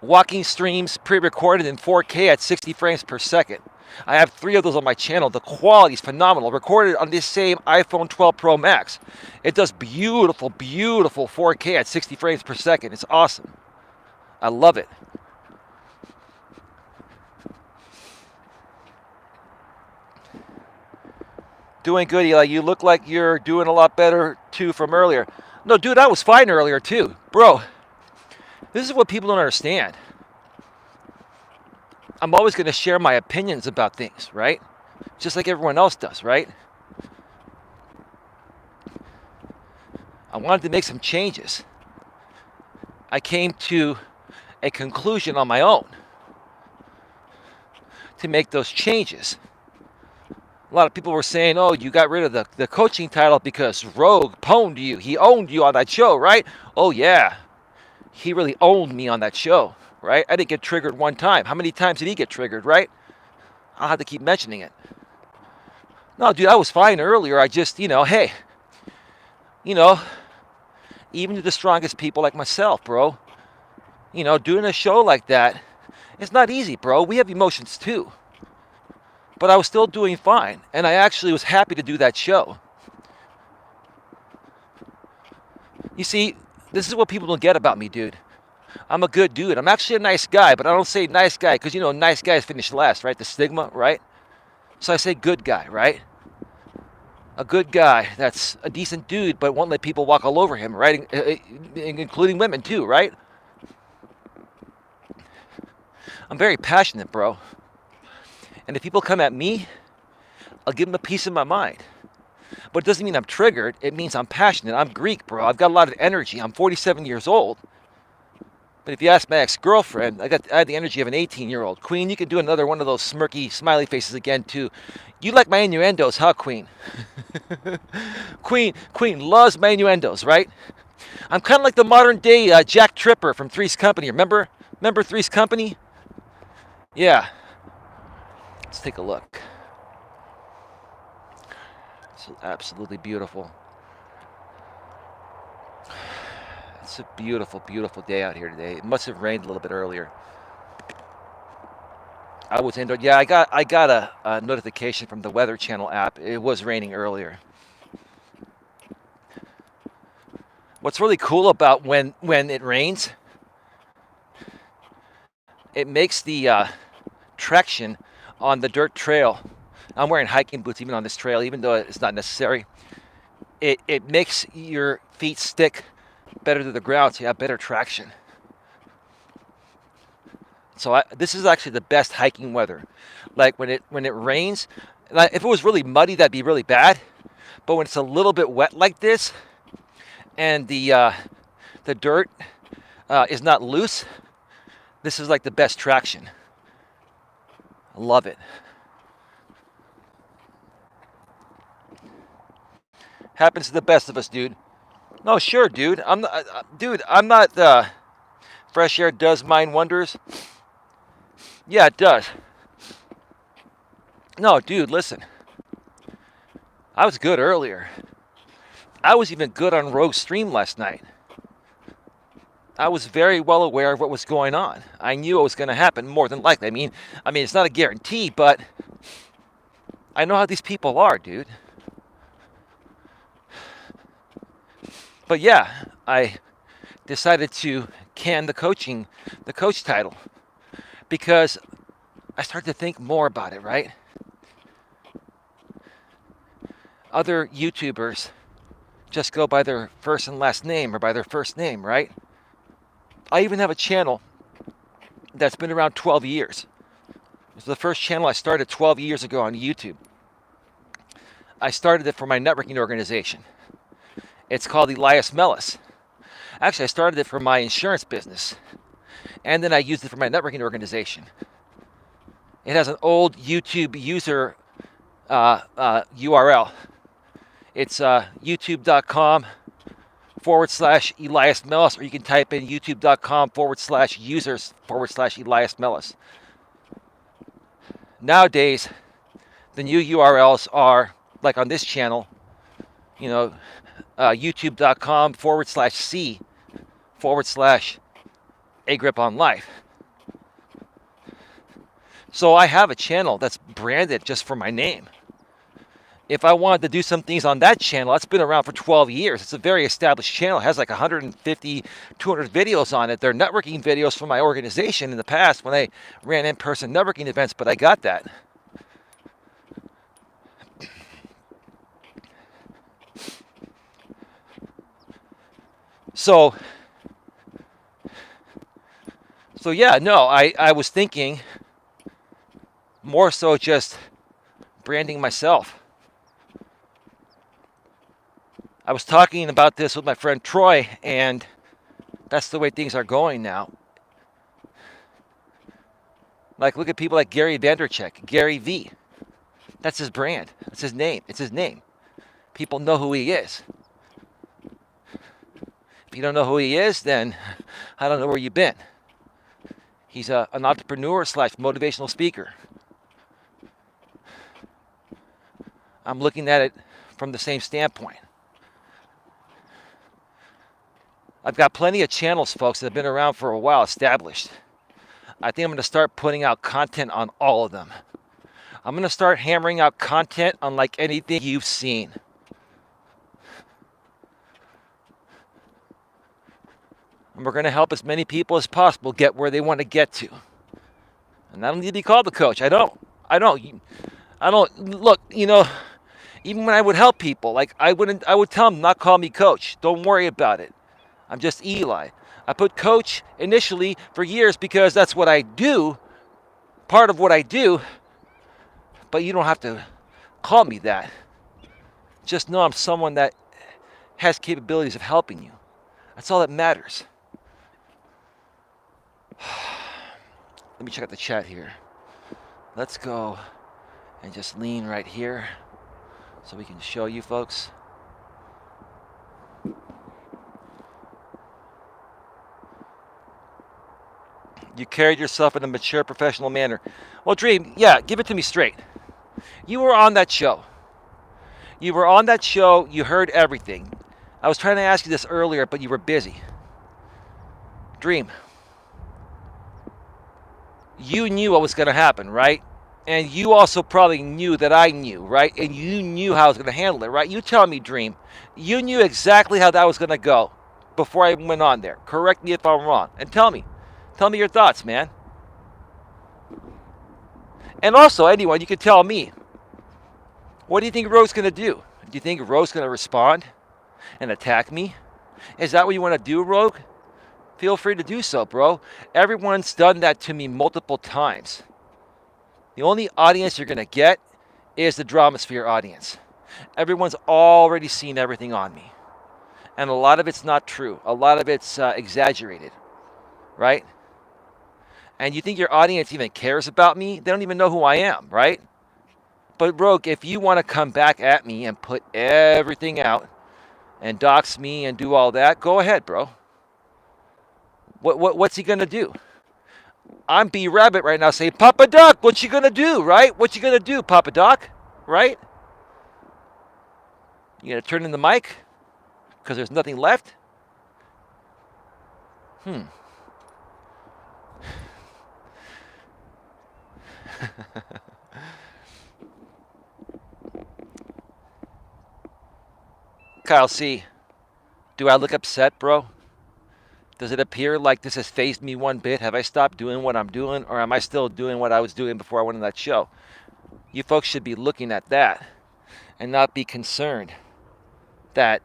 walking streams pre-recorded in 4K at 60 frames per second. I have 3 of those on my channel. The quality is phenomenal. Recorded on this same iPhone 12 Pro Max. It does beautiful, beautiful 4K at 60 frames per second. It's awesome. I love it. Doing good, Eli. You look like you're doing a lot better, too, from earlier. No, dude, I was fine earlier, too. Bro, this is what people don't understand. I'm always going to share my opinions about things, right? Just like everyone else does, right? I wanted to make some changes. I came to a conclusion on my own. to make those changes. A lot of people were saying, oh, you got rid of the coaching title because Rogue pwned you. He owned you on that show, right? Oh, yeah. He really owned me on that show, right? I didn't get triggered one time. How many times did he get triggered, right? I'll have to keep mentioning it. No, dude, I was fine earlier. I just, hey, you know, even to the strongest people like myself, bro, doing a show like that, it's not easy, bro. We have emotions too. But I was still doing fine, and I actually was happy to do that show. You see, this is what people don't get about me, dude. I'm a good dude. I'm actually a nice guy, but I don't say nice guy because, nice guys finish last, right? The stigma, right? So I say good guy, right? A good guy that's a decent dude, but won't let people walk all over him, right? Including women, too, right? I'm very passionate, bro. And if people come at me, I'll give them a piece of my mind. But it doesn't mean I'm triggered. It means I'm passionate. I'm Greek, bro. I've got a lot of energy. I'm 47 years old. But if you ask my ex-girlfriend, I had the energy of an 18-year-old. Queen, you can do another one of those smirky, smiley faces again, too. You like my innuendos, huh, Queen? Queen loves my innuendos, right? I'm kind of like the modern-day Jack Tripper from Three's Company. Remember Three's Company? Yeah. Let's take a look. It's absolutely beautiful. It's a beautiful, beautiful day out here today. It must have rained a little bit earlier. I was indoors. Yeah, I got a notification from the Weather Channel app. It was raining earlier. What's really cool about when it rains, it makes the traction on the dirt trail. I'm wearing hiking boots even on this trail, even though it's not necessary. It makes your feet stick better to the ground, so you have better traction. So this is actually the best hiking weather. Like when it rains, like if it was really muddy, that'd be really bad. But when it's a little bit wet like this, and the dirt is not loose, this is like the best traction. I love it. Happens to the best of us, dude. No, sure, dude. I'm not. Fresh air does mind wonders. Yeah, it does. No, dude, listen. I was good earlier. I was even good on Rogue Stream last night. I was very well aware of what was going on. I knew it was going to happen more than likely. I mean, it's not a guarantee, but I know how these people are, dude. But yeah, I decided to can the coach title, because I started to think more about it, right? Other YouTubers just go by their first and last name or by their first name, right? I even have a channel that's been around 12 years. It's the first channel I started 12 years ago on YouTube. I started it for my networking organization. It's called Elias Melas. Actually, I started it for my insurance business, and then I used it for my networking organization. It has an old YouTube user URL. It's youtube.com/Elias Melas, or you can type in youtube.com/users/Elias Melas. Nowadays, the new URLs are, like on this channel, youtube.com/C/A Grip on Life. So I have a channel that's branded just for my name. If I wanted to do some things on that channel, that's been around for 12 years. It's a very established channel. It has like 150, 200 videos on it. They're networking videos from my organization in the past when I ran in-person networking events, but I got that. So yeah, no, I was thinking more so just branding myself. I was talking about this with my friend Troy, and that's the way things are going now. Like, look at people like Gary Vaynerchuk, Gary V. That's his brand. That's his name. It's his name. People know who he is. If you don't know who he is, then I don't know where you've been. He's an entrepreneur / motivational speaker. I'm looking at it from the same standpoint. I've got plenty of channels, folks, that have been around for a while, established. I think I'm going to start putting out content on all of them. I'm going to start hammering out content unlike anything you've seen. And we're going to help as many people as possible get where they want to get to. And I don't need to be called the coach. I don't. Look, even when I would help people, like I would tell them, not call me coach. Don't worry about it. I'm just Eli. I put coach initially for years because that's what I do, part of what I do, but you don't have to call me that. Just know I'm someone that has capabilities of helping you. That's all that matters. Let me check out the chat here. Let's go and just lean right here so we can show you folks. You carried yourself in a mature professional manner. Well, Dream, yeah, give it to me straight. You were on that show. You heard everything. I was trying to ask you this earlier, but you were busy. Dream, you knew what was going to happen, right? And you also probably knew that I knew, right? And you knew how I was going to handle it, right? You tell me, Dream. You knew exactly how that was going to go before I went on there. Correct me if I'm wrong. And tell me your thoughts, man. And also, anyone, you can tell me. What do you think Rogue's going to do? Do you think Rogue's going to respond and attack me? Is that what you want to do, Rogue? Feel free to do so, bro. Everyone's done that to me multiple times. The only audience you're going to get is the Dramasphere audience. Everyone's already seen everything on me. And a lot of it's not true. A lot of it's exaggerated, right? And you think your audience even cares about me? They don't even know who I am, right? But Rogue, if you want to come back at me and put everything out and dox me and do all that, go ahead, bro. What's he going to do? I'm B Rabbit right now saying, Papa Doc, what you going to do, right? What you going to do, Papa Doc, right? You going to turn in the mic because there's nothing left? Kyle C., do I look upset, bro? Does it appear like this has fazed me one bit? Have I stopped doing what I'm doing, or am I still doing what I was doing before I went on that show? You folks should be looking at that and not be concerned that,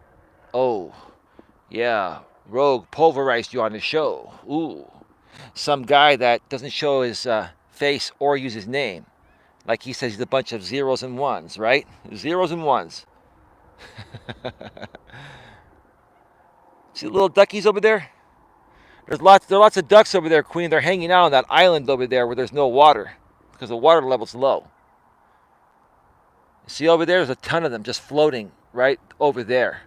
oh, yeah, Rogue pulverized you on the show. Ooh, some guy that doesn't show his face or use his name. Like he says he's a bunch of zeros and ones, right? Zeros and ones. See the little duckies over there? There are lots of ducks over there, Queen. They're hanging out on that island over there where there's no water because the water level's low. See over there? There's a ton of them just floating right over there.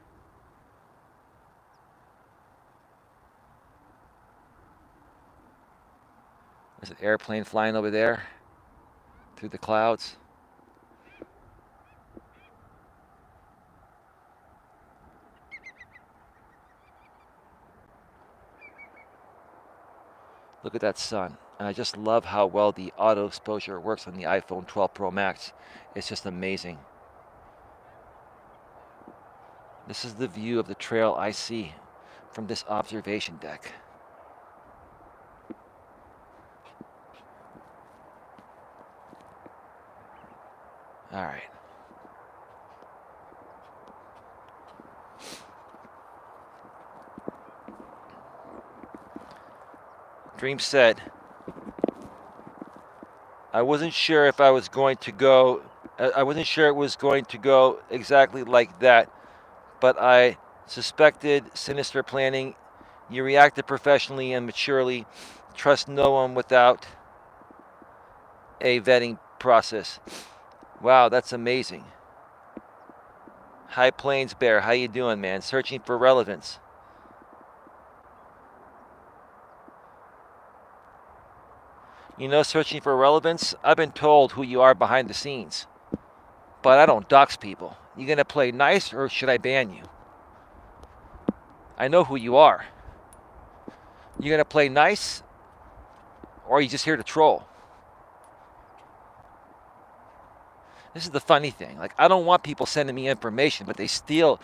There's an airplane flying over there through the clouds. Look at that sun. And I just love how well the auto exposure works on the iPhone 12 Pro Max. It's just amazing. This is the view of the trail I see from this observation deck. All right. Dream said, I wasn't sure if I was going to go, I wasn't sure it was going to go exactly like that, but I suspected sinister planning. You reacted professionally and maturely. Trust no one without a vetting process. Wow, that's amazing. High Plains Bear, how you doing, man? Searching for relevance. You know, searching for relevance, I've been told who you are behind the scenes, but I don't dox people. You gonna play nice or should I ban you? I know who you are. You gonna play nice or are you just here to troll? This is the funny thing. Like, I don't want people sending me information, but they still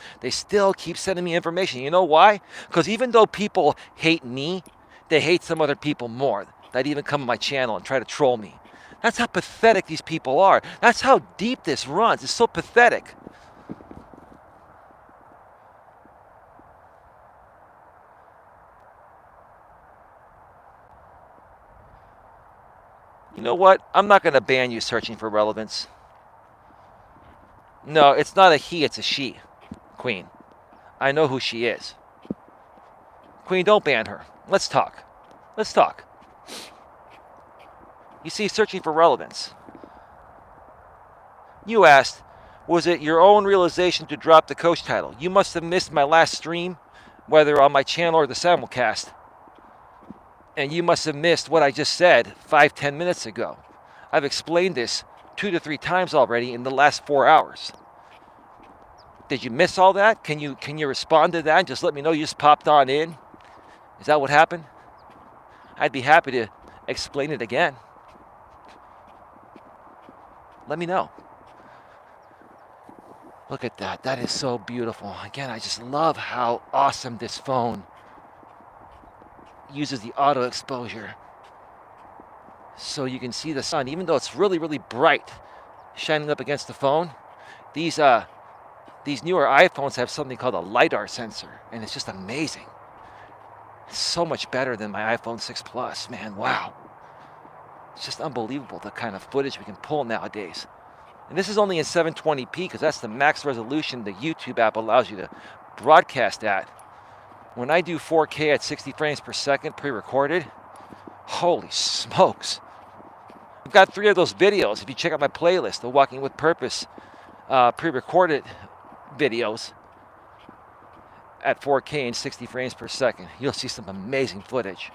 keep sending me information. You know why? Because even though people hate me, they hate some other people more that even come on my channel and try to troll me. That's how pathetic these people are. That's how deep this runs. It's so pathetic. You know what? I'm not going to ban you searching for relevance. No, it's not a he, it's a she, Queen. I know who she is. Queen, don't ban her. Let's talk. Let's talk. You see, searching for relevance. You asked, was it your own realization to drop the coach title? You must have missed my last stream, whether on my channel or the simulcast. And you must have missed what I just said 5-10 minutes ago. I've explained this 2 to 3 times already in the last 4 hours. Did you miss all that? Can you respond to that and just let me know you just popped on in? Is that what happened? I'd be happy to explain it again. Let me know. Look at that. That is so beautiful. Again, I just love how awesome this phone uses the auto exposure. So you can see the sun, even though it's really, really bright, shining up against the phone. These newer iPhones have something called a LiDAR sensor, and it's just amazing. It's so much better than my iPhone 6 Plus, man. Wow. It's just unbelievable the kind of footage we can pull nowadays. And this is only in 720p because that's the max resolution the YouTube app allows you to broadcast at. When I do 4K at 60 frames per second pre-recorded, holy smokes. I've got 3 of those videos. If you check out my playlist, the Walking with Purpose pre-recorded videos at 4K and 60 frames per second, you'll see some amazing footage.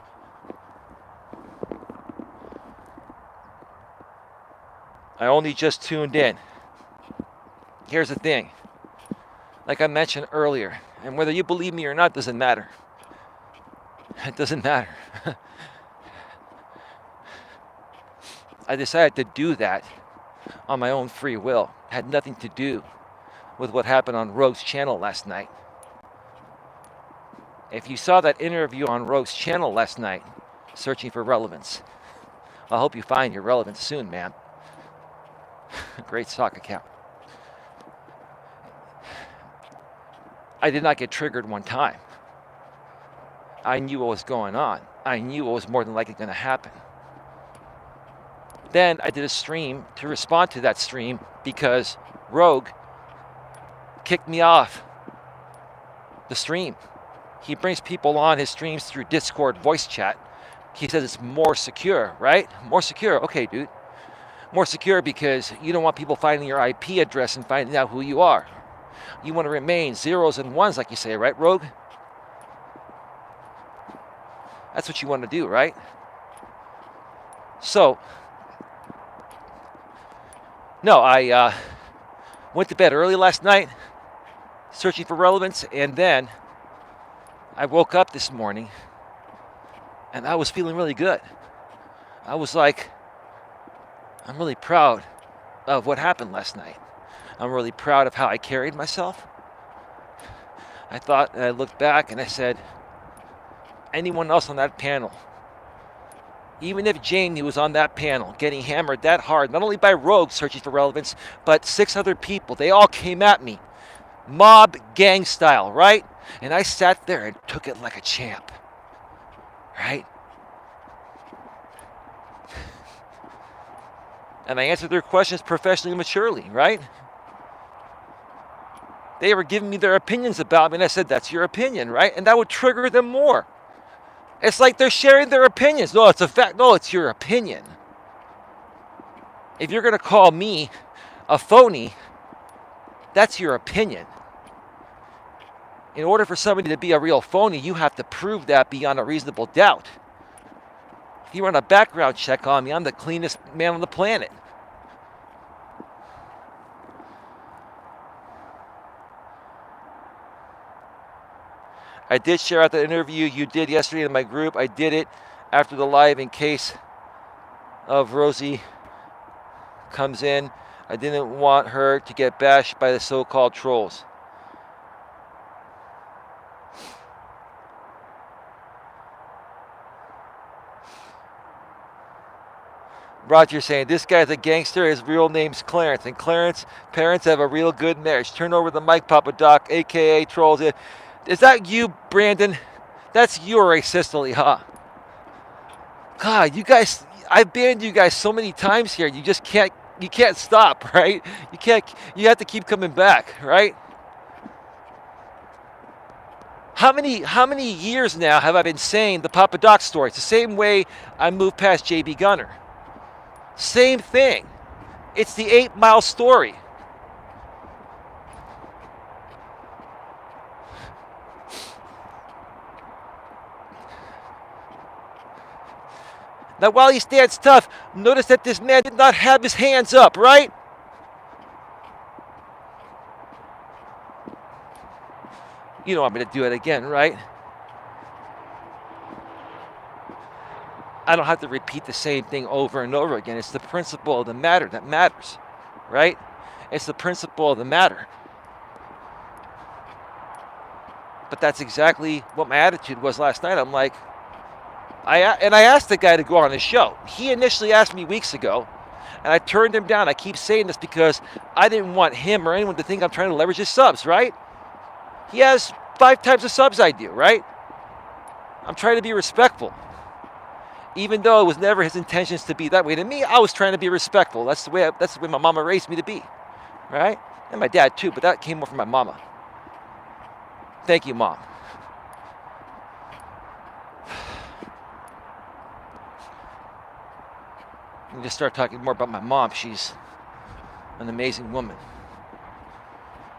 I only just tuned in. Here's the thing. Like I mentioned earlier, and whether you believe me or not doesn't matter. It doesn't matter. I decided to do that on my own free will. It had nothing to do with what happened on Rogue's channel last night. If you saw that interview on Rogue's channel last night, searching for relevance, I hope you find your relevance soon, man. Great stock account. I did not get triggered one time. I knew what was going on. I knew what was more than likely going to happen. Then I did a stream to respond to that stream because Rogue kicked me off the stream. He brings people on his streams through Discord voice chat. He says it's more secure, right? More secure. Okay, dude. More secure because you don't want people finding your IP address and finding out who you are. You want to remain zeros and ones, like you say, right, Rogue? That's what you want to do, right? So, no, I went to bed early last night, searching for relevance, and then I woke up this morning, and I was feeling really good. I was like, I'm really proud of what happened last night. I'm really proud of how I carried myself. I thought, and I looked back and I said, anyone else on that panel, even if Jamie was on that panel getting hammered that hard, not only by Rogue searching for relevance, but 6 other people, they all came at me. Mob gang style, right? And I sat there and took it like a champ, right? And I answered their questions professionally and maturely, right? They were giving me their opinions about me, and I said, that's your opinion, right? And that would trigger them more. It's like they're sharing their opinions. No, it's a fact. No, it's your opinion. If you're going to call me a phony, that's your opinion. In order for somebody to be a real phony, you have to prove that beyond a reasonable doubt. If you run a background check on me, I'm the cleanest man on the planet. I did share out the interview you did yesterday in my group. I did it after the live in case of Rosie comes in. I didn't want her to get bashed by the so-called trolls. Roger saying, this guy's a gangster. His real name's Clarence. And Clarence parents have a real good marriage. Turn over the mic, Papa Doc, a.k.a. Trolls. Is that you, Brandon? That's you, racistly, huh? God, you guys, I've banned you guys so many times here. You just can't stop, right? You have to keep coming back, right? How many years now have I been saying the Papa Doc story? It's the same way I moved past JB Gunner. Same thing. It's the 8 Mile story. Now, while he stands tough, notice that this man did not have his hands up, right? You don't want me to do it again, right? I don't have to repeat the same thing over and over again. It's the principle of the matter that matters, right? It's the principle of the matter. But that's exactly what my attitude was last night. I'm like, I asked the guy to go on his show. He initially asked me weeks ago, and I turned him down. I keep saying this because I didn't want him or anyone to think I'm trying to leverage his subs, right? He has 5 times the subs I do, right? I'm trying to be respectful. Even though it was never his intentions to be that way to me, I was trying to be respectful. That's the way my mama raised me to be, right? And my dad too, but that came more from my mama. Thank you, Mom. Let me just start talking more about my mom. She's an amazing woman.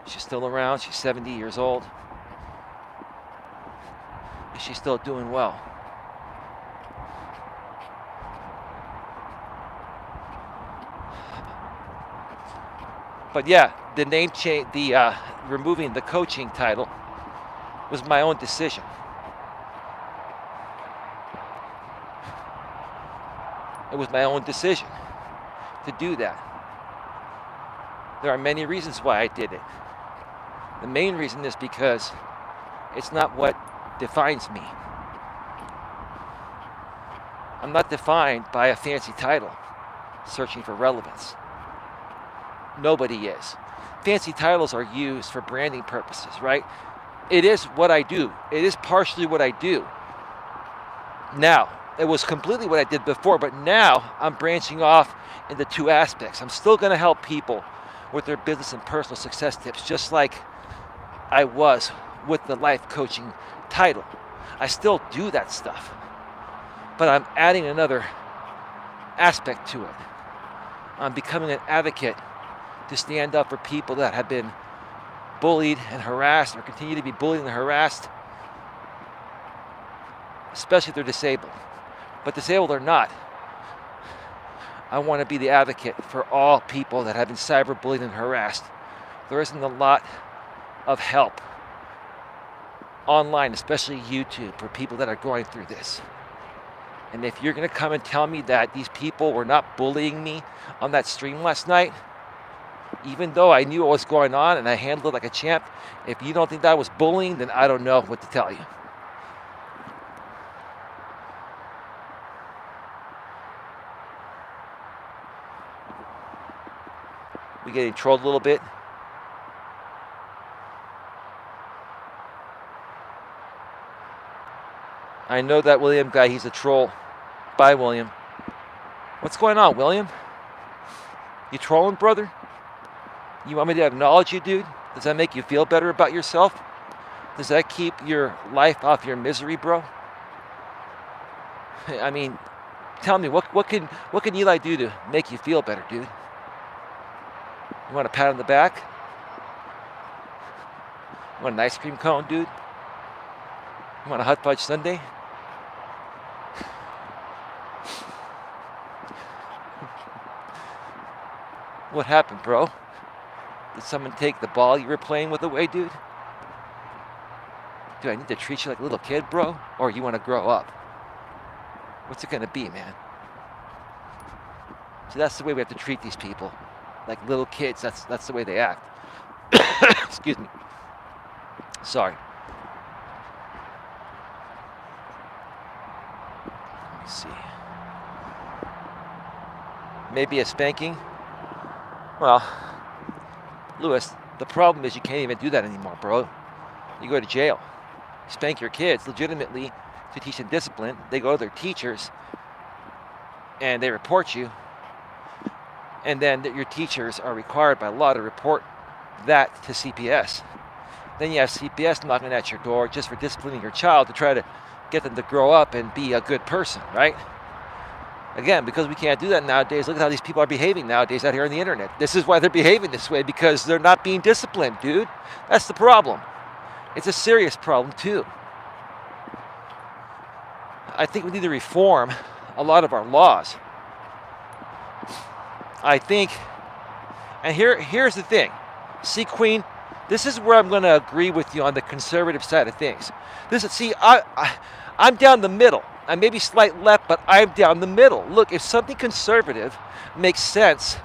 She's still around. She's 70 years old. And she's still doing well. But yeah, the name change, removing the coaching title was my own decision. It was my own decision to do that. There are many reasons why I did it. The main reason is because it's not what defines me. I'm not defined by a fancy title, searching for relevance. Nobody is. Fancy titles are used for branding purposes, right? It is what I do. It is partially what I do. Now, it was completely what I did before, but now I'm branching off into 2 aspects. I'm still going to help people with their business and personal success tips, just like I was with the life coaching title. I still do that stuff, but I'm adding another aspect to it. I'm becoming an advocate to stand up for people that have been bullied and harassed or continue to be bullied and harassed, especially if they're disabled. But disabled or not, I want to be the advocate for all people that have been cyberbullied and harassed. There isn't a lot of help online, especially YouTube, for people that are going through this. And if you're going to come and tell me that these people were not bullying me on that stream last night, even though I knew what was going on and I handled it like a champ, if you don't think that was bullying, then I don't know what to tell you. We getting trolled a little bit. I know that William guy, he's a troll. Bye, William. What's going on, William? You trolling, brother? You want me to acknowledge you, dude? Does that make you feel better about yourself? Does that keep your life off your misery, bro? I mean, Tell me, what can Eli do to make you feel better, dude? You want a pat on the back? You want an ice cream cone, dude? You want a hot fudge sundae? What happened, bro? Did someone take the ball you were playing with away, dude? Do I need to treat you like a little kid, bro? Or you want to grow up? What's it going to be, man? So that's the way we have to treat these people. Like little kids, that's the way they act. Excuse me. Sorry. Let me see. Maybe a spanking? Well, Lewis, the problem is you can't even do that anymore, bro. You go to jail. You spank your kids legitimately to teach them discipline. They go to their teachers and they report you. And then your teachers are required by law to report that to CPS. Then you have CPS knocking at your door just for disciplining your child to try to get them to grow up and be a good person, right? Again, because we can't do that nowadays, look at how these people are behaving nowadays out here on the internet. This is why they're behaving this way, because they're not being disciplined, dude. That's the problem. It's a serious problem, too. I think we need to reform a lot of our laws. I think, and here's the thing. See, Queen, this is where I'm going to agree with you on the conservative side of things. I'm down the middle. I may be slight left, but I'm down the middle. Look, if something conservative makes sense,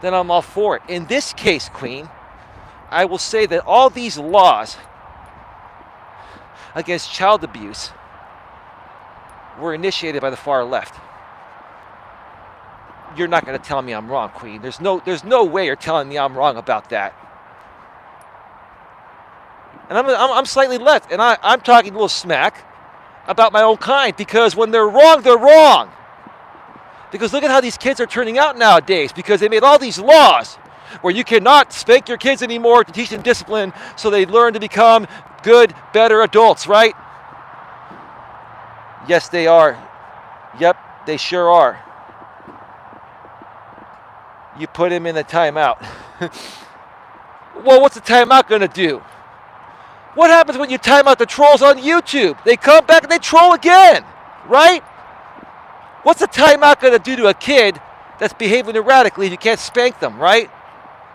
then I'm all for it. In this case, Queen, I will say that all these laws against child abuse were initiated by the far left. You're not going to tell me I'm wrong, Queen. There's no way you're telling me I'm wrong about that. And I'm slightly left, and I'm talking a little smack about my own kind, because when they're wrong, they're wrong. Because look at how these kids are turning out nowadays, because they made all these laws where you cannot spank your kids anymore to teach them discipline so they learn to become good, better adults, right? Yes, they are. Yep, they sure are. You put him in a timeout. Well, what's the timeout going to do? What happens when you time out the trolls on YouTube? They come back and they troll again, right? What's a timeout going to do to a kid that's behaving erratically if you can't spank them, right?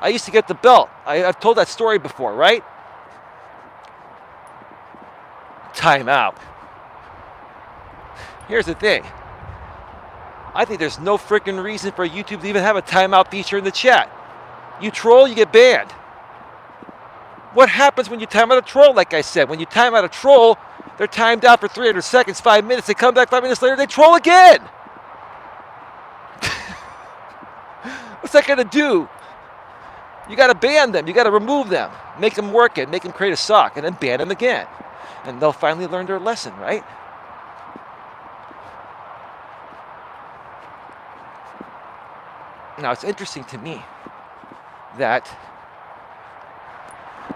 I used to get the belt. I've told that story before, right? Timeout. Here's the thing. I think there's no freaking reason for YouTube to even have a timeout feature in the chat. You troll, you get banned. What happens when you time out a troll? Like I said, when you time out a troll, they're timed out for 300 seconds, 5 minutes. They come back 5 minutes later, they troll again. What's that going to do? You got to ban them. You got to remove them. Make them work it. Make them create a sock, and then ban them again. And they'll finally learn their lesson, right? Now, it's interesting to me that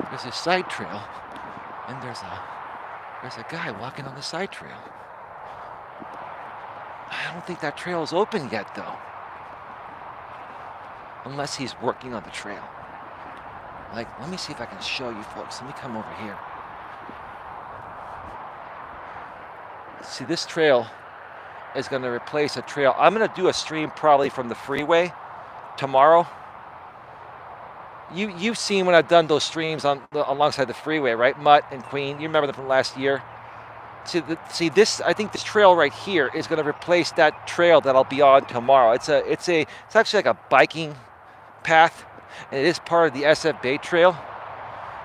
there's a side trail, and there's a guy walking on the side trail. I don't think that trail is open yet, though. Unless he's working on the trail. Like, let me see if I can show you folks. Let me come over here. See, this trail is going to replace a trail. I'm going to do a stream probably from the freeway tomorrow. You've seen when I've done those streams alongside the freeway, right? Mutt and Queen, you remember them from last year. See this. I think this trail right here is going to replace that trail that I'll be on tomorrow. It's actually like a biking path, and it is part of the SF Bay Trail,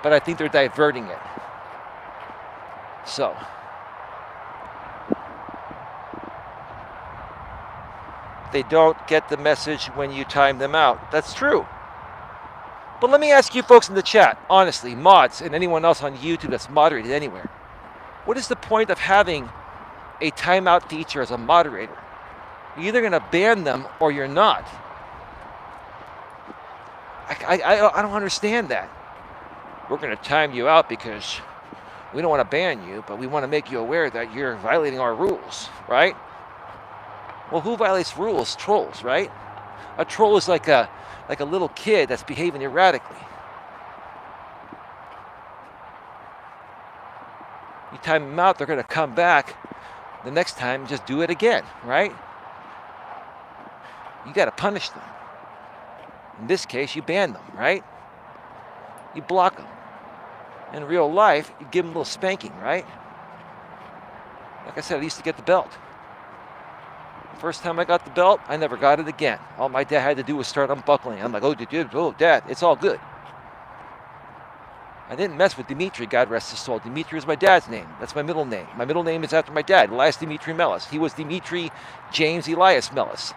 but I think they're diverting it. So they don't get the message when you time them out. That's true. But let me ask you folks in the chat, honestly, mods and anyone else on YouTube that's moderated anywhere. What is the point of having a timeout feature as a moderator? You're either going to ban them or you're not. I don't understand that. We're going to time you out because we don't want to ban you, but we want to make you aware that you're violating our rules, right? Well, who violates rules? Trolls, right? A troll is like a little kid that's behaving erratically. You time them out, they're going to come back the next time and just do it again, right? You got to punish them. In this case, you ban them, right? You block them. In real life, you give them a little spanking, right? Like I said, I used to get the belt. First time I got the belt, I never got it again. All my dad had to do was start unbuckling. I'm like, oh, Dad, it's all good. I didn't mess with Dimitri, God rest his soul. Dimitri is my dad's name. That's my middle name. My middle name is after my dad, Elias Dimitri Melas. He was Dimitri James Elias Melas.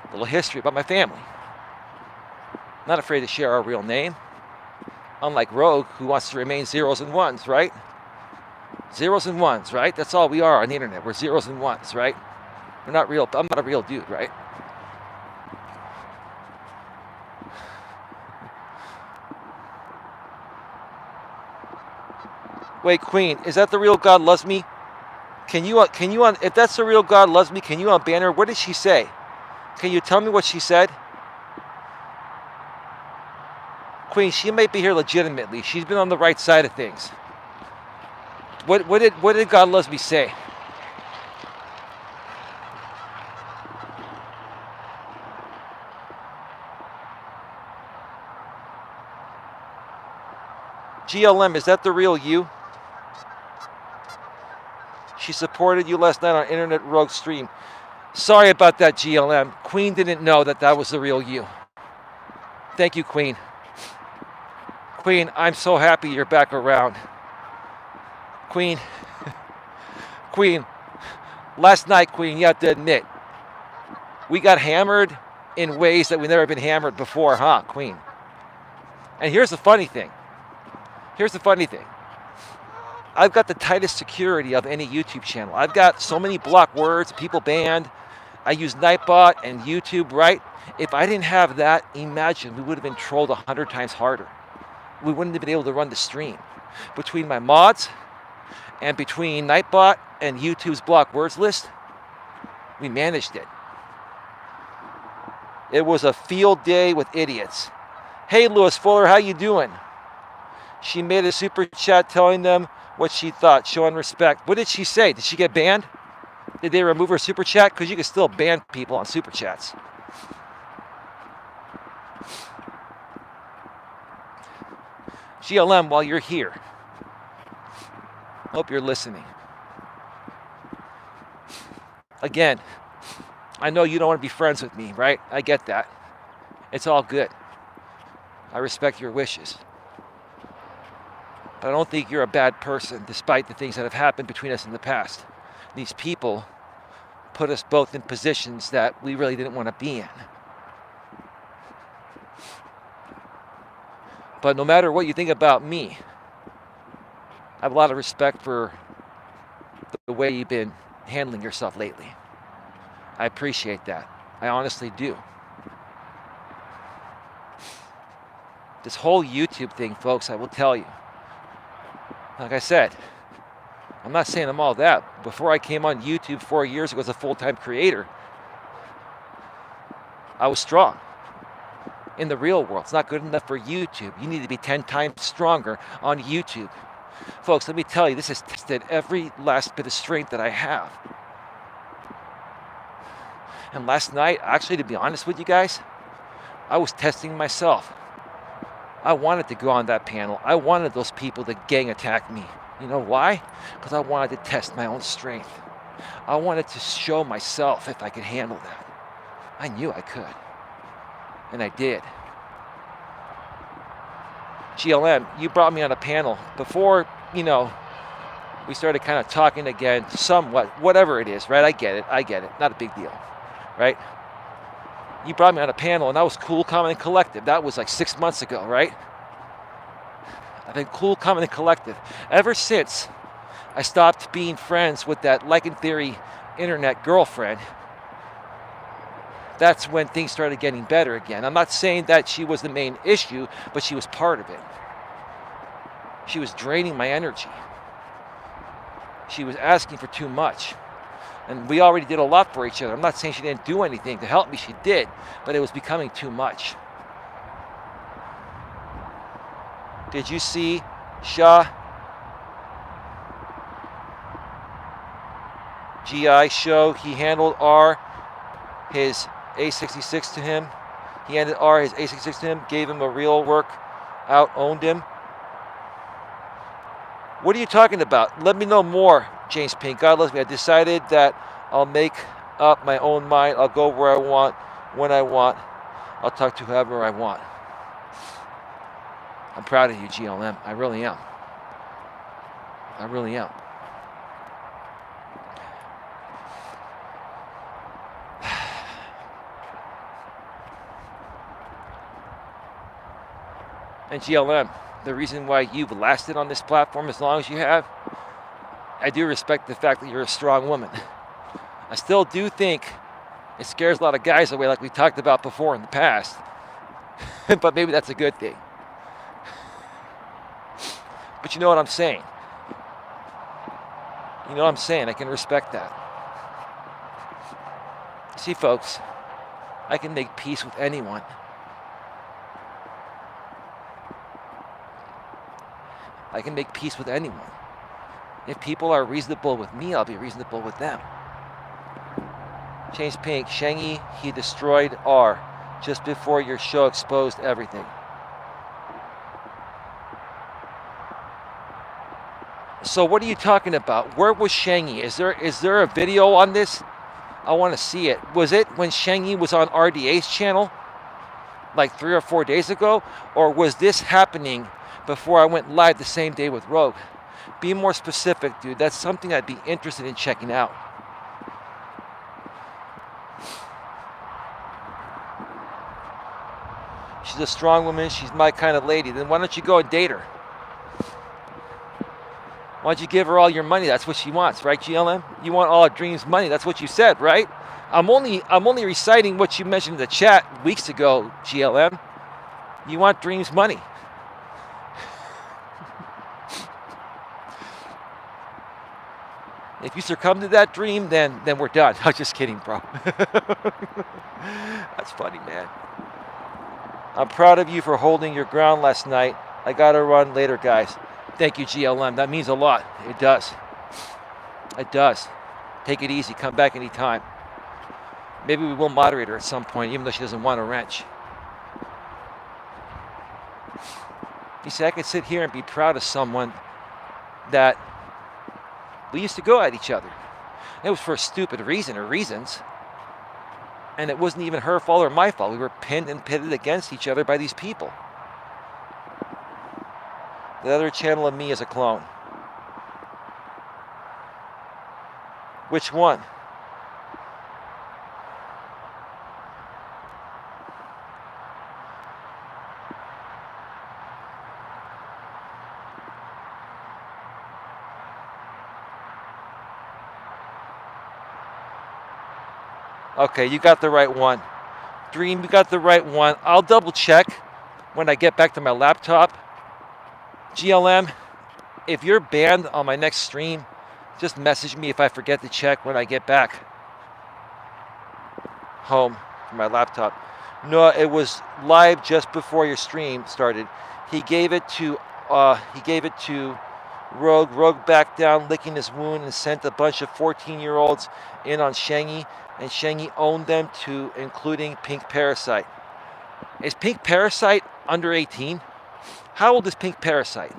A little history about my family. Not afraid to share our real name. Unlike Rogue, who wants to remain zeros and ones, right? Zeros and ones, right? That's all we are on the internet. We're zeros and ones, right? We're not real. I'm not a real dude, right? Wait, Queen, is that the real God loves me? Can you if that's the real God loves me, can you unban her? What did she say? Can you tell me what she said? Queen, she might be here legitimately. She's been on the right side of things. What did God loves me say? GLM, is that the real you? She supported you last night on Internet Rogue stream. Sorry about that, GLM. Queen didn't know that that was the real you. Thank you, Queen. Queen, I'm so happy you're back around. Queen, last night, Queen, you have to admit, we got hammered in ways that we've never been hammered before, huh, Queen? And here's the funny thing. I've got the tightest security of any YouTube channel. I've got so many block words, people banned. I use Nightbot and YouTube, right? If I didn't have that, imagine we would have been trolled 100 times harder. We wouldn't have been able to run the stream. Between my mods and between Nightbot and YouTube's block words list, we managed it. It was a field day with idiots. Hey, Lewis Fuller, how you doing? She made a super chat telling them what she thought, showing respect. What did she say? Did she get banned? Did they remove her super chat? Because you can still ban people on super chats. GLM, while you're here, hope you're listening. Again, I know you don't want to be friends with me, right? I get that. It's all good. I respect your wishes. But I don't think you're a bad person, despite the things that have happened between us in the past. These people put us both in positions that we really didn't want to be in. But no matter what you think about me, I have a lot of respect for the way you've been handling yourself lately. I appreciate that. I honestly do. This whole YouTube thing, folks, I will tell you. Like I said, I'm not saying I'm all that. Before I came on YouTube 4 years ago as a full-time creator, I was strong. In the real world, it's not good enough for YouTube. You need to be 10 times stronger on YouTube. Folks, let me tell you, this has tested every last bit of strength that I have. And last night, actually, to be honest with you guys, I was testing myself. I wanted to go on that panel. I wanted those people to gang attack me. You know why? Because I wanted to test my own strength. I wanted to show myself if I could handle that. I knew I could. And I did. GLM, you brought me on a panel before, we started kind of talking again, somewhat, whatever it is, right? I get it. Not a big deal, right? You brought me on a panel, and that was cool, calm, and collective. That was like 6 months ago, right? I've been cool, calm, and collective ever since I stopped being friends with that Lycan Theory internet girlfriend. That's when things started getting better again. I'm not saying that she was the main issue, but she was part of it. She was draining my energy. She was asking for too much. And we already did a lot for each other. I'm not saying she didn't do anything to help me. She did. But it was becoming too much. Did you see Shah? GI show. He handled R, his A66 to him. He handed R his A66 to him. Gave him a real workout. Owned him. What are you talking about? Let me know more, James Pink. God loves me. I decided that I'll make up my own mind. I'll go where I want, when I want. I'll talk to whoever I want. I'm proud of you, GLM. I really am. I really am. And GLM, the reason why you've lasted on this platform as long as you have, I do respect the fact that you're a strong woman. I still do think it scares a lot of guys away like we talked about before in the past. But maybe that's a good thing. But you know what I'm saying. You know what I'm saying. I can respect that. See, folks, I can make peace with anyone. I can make peace with anyone. If people are reasonable with me, I'll be reasonable with them. James Pink, Shangy, he destroyed R just before your show exposed everything. So what are you talking about? Where was Shangy? Is there a video on this? I want to see it. Was it when Shangy was on RDA's channel like 3 or 4 days ago? Or was this happening before I went live the same day with Rogue? Be more specific, dude. That's something I'd be interested in checking out. She's a strong woman. She's my kind of lady. Then why don't you go and date her? Why don't you give her all your money? That's what she wants, right, GLM? You want all of Dream's money. That's what you said, right? I'm only reciting what you mentioned in the chat weeks ago, GLM. You want Dream's money. If you succumb to that dream, then we're done. I'm just kidding, bro. That's funny, man. I'm proud of you for holding your ground last night. I gotta run later, guys. Thank you, GLM. That means a lot. It does. It does. Take it easy. Come back anytime. Maybe we will moderate her at some point, even though she doesn't want a wrench. You see, I could sit here and be proud of someone that we used to go at each other. It was for a stupid reason or reasons. And it wasn't even her fault or my fault. We were pinned and pitted against each other by these people. The other channel of me is a clone. Which one? Okay, you got the right one. Dream, you got the right one. I'll double check when I get back to my laptop. GLM, if you're banned on my next stream, just message me if I forget to check when I get back home from my laptop. No, it was live just before your stream started. He gave it to Rogue. Rogue backed down, licking his wound, and sent a bunch of 14-year-olds in on Shangy, and Shangy owned them to including Pink Parasite. Is Pink Parasite under 18? How old is Pink Parasite?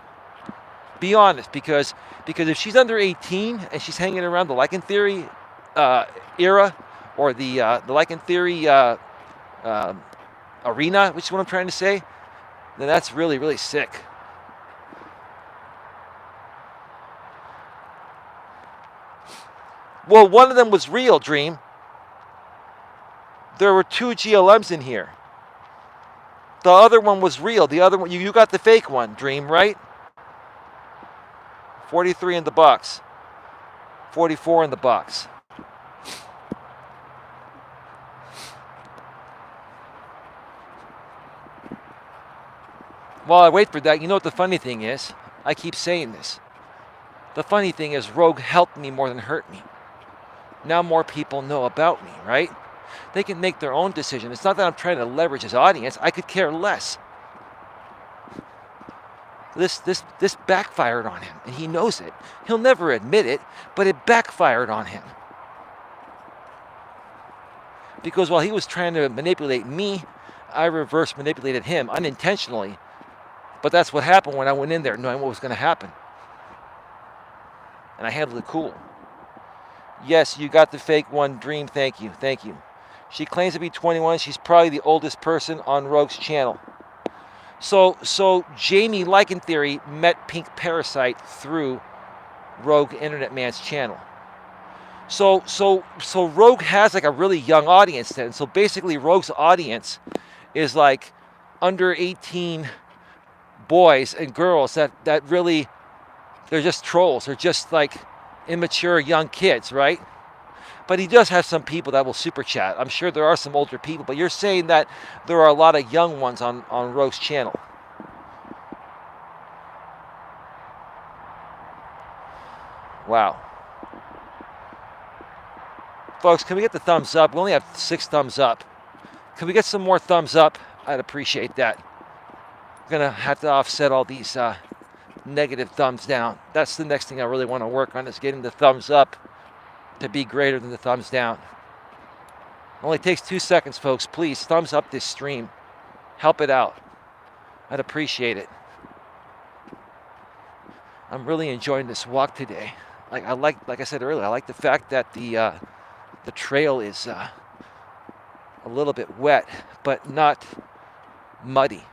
Be honest, because if she's under 18 and she's hanging around the Lycan Theory era, or the Lycan Theory arena, which is what I'm trying to say, then that's really, really sick. Well, one of them was real, Dream. There were 2 GLMs in here. The other one was real. The other one, you got the fake one, Dream, right? 43 in the box. 44 in the box. While I wait for that, you know what the funny thing is? I keep saying this. The funny thing is, Rogue helped me more than hurt me. Now more people know about me, right? They can make their own decision. It's not that I'm trying to leverage his audience. I could care less. This backfired on him, and he knows it. He'll never admit it, but it backfired on him. Because while he was trying to manipulate me, I reverse manipulated him unintentionally. But that's what happened when I went in there knowing what was going to happen. And I handled it cool. Yes, you got the fake one, Dream. Thank you. Thank you. She claims to be 21. She's probably the oldest person on Rogue's channel. So Jamie, like in theory, met Pink Parasite through Rogue Internet Man's channel. So Rogue has like a really young audience then. So basically Rogue's audience is like under 18 boys and girls that really, they're just trolls. They're just like immature young kids, right? But he does have some people that will super chat. I'm sure there are some older people, but you're saying that there are a lot of young ones on Rogue's channel. Wow. Folks, can we get the thumbs up? We only have 6 thumbs up. Can we get some more thumbs up? I'd appreciate that. I'm going to have to offset all these negative thumbs down. That's the next thing I really want to work on, is getting the thumbs up to be greater than the thumbs down. It only takes 2 seconds, folks. Please, thumbs up this stream. Help it out. I'd appreciate it. I'm really enjoying this walk today. Like I said earlier, I like the fact that the trail is a little bit wet, but not muddy.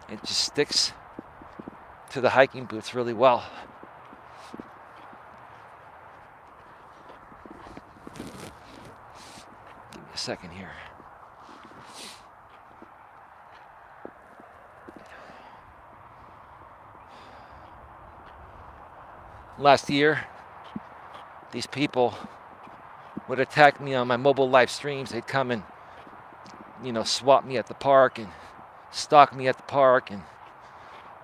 It just sticks to the hiking boots really well. Give me a second here. Last year, these people would attack me on my mobile live streams. They'd come and, swat me at the park and stalk me at the park and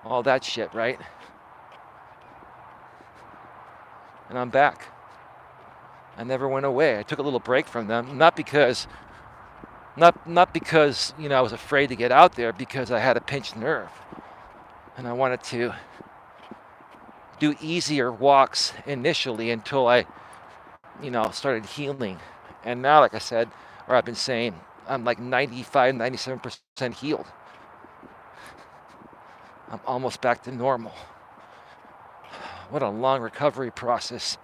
all that shit, right? And I'm back. I never went away. I took a little break from them, not because I was afraid to get out there, because I had a pinched nerve. And I wanted to do easier walks initially until I, started healing. And now, like I said, or I've been saying, I'm like 95, 97% healed. I'm almost back to normal. What a long recovery process.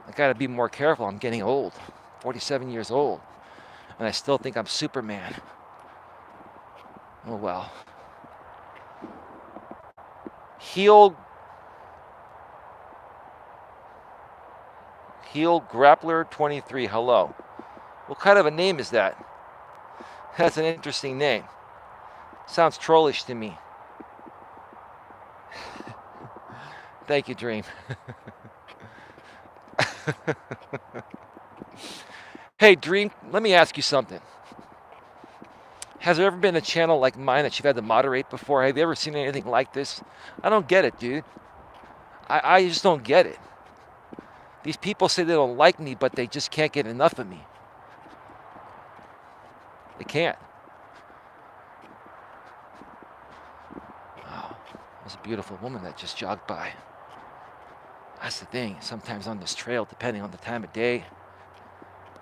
I gotta be more careful. I'm getting old, 47 years old, and I still think I'm Superman. Oh well. Heal Grappler 23, hello. What kind of a name is that? That's an interesting name. Sounds trollish to me. Thank you, Dream. Hey, Dream, let me ask you something. Has there ever been a channel like mine that you've had to moderate before? Have you ever seen anything like this? I don't get it, dude. I just don't get it. These people say they don't like me, but they just can't get enough of me. They can't. Wow, there's a beautiful woman that just jogged by. That's the thing. Sometimes on this trail, depending on the time of day,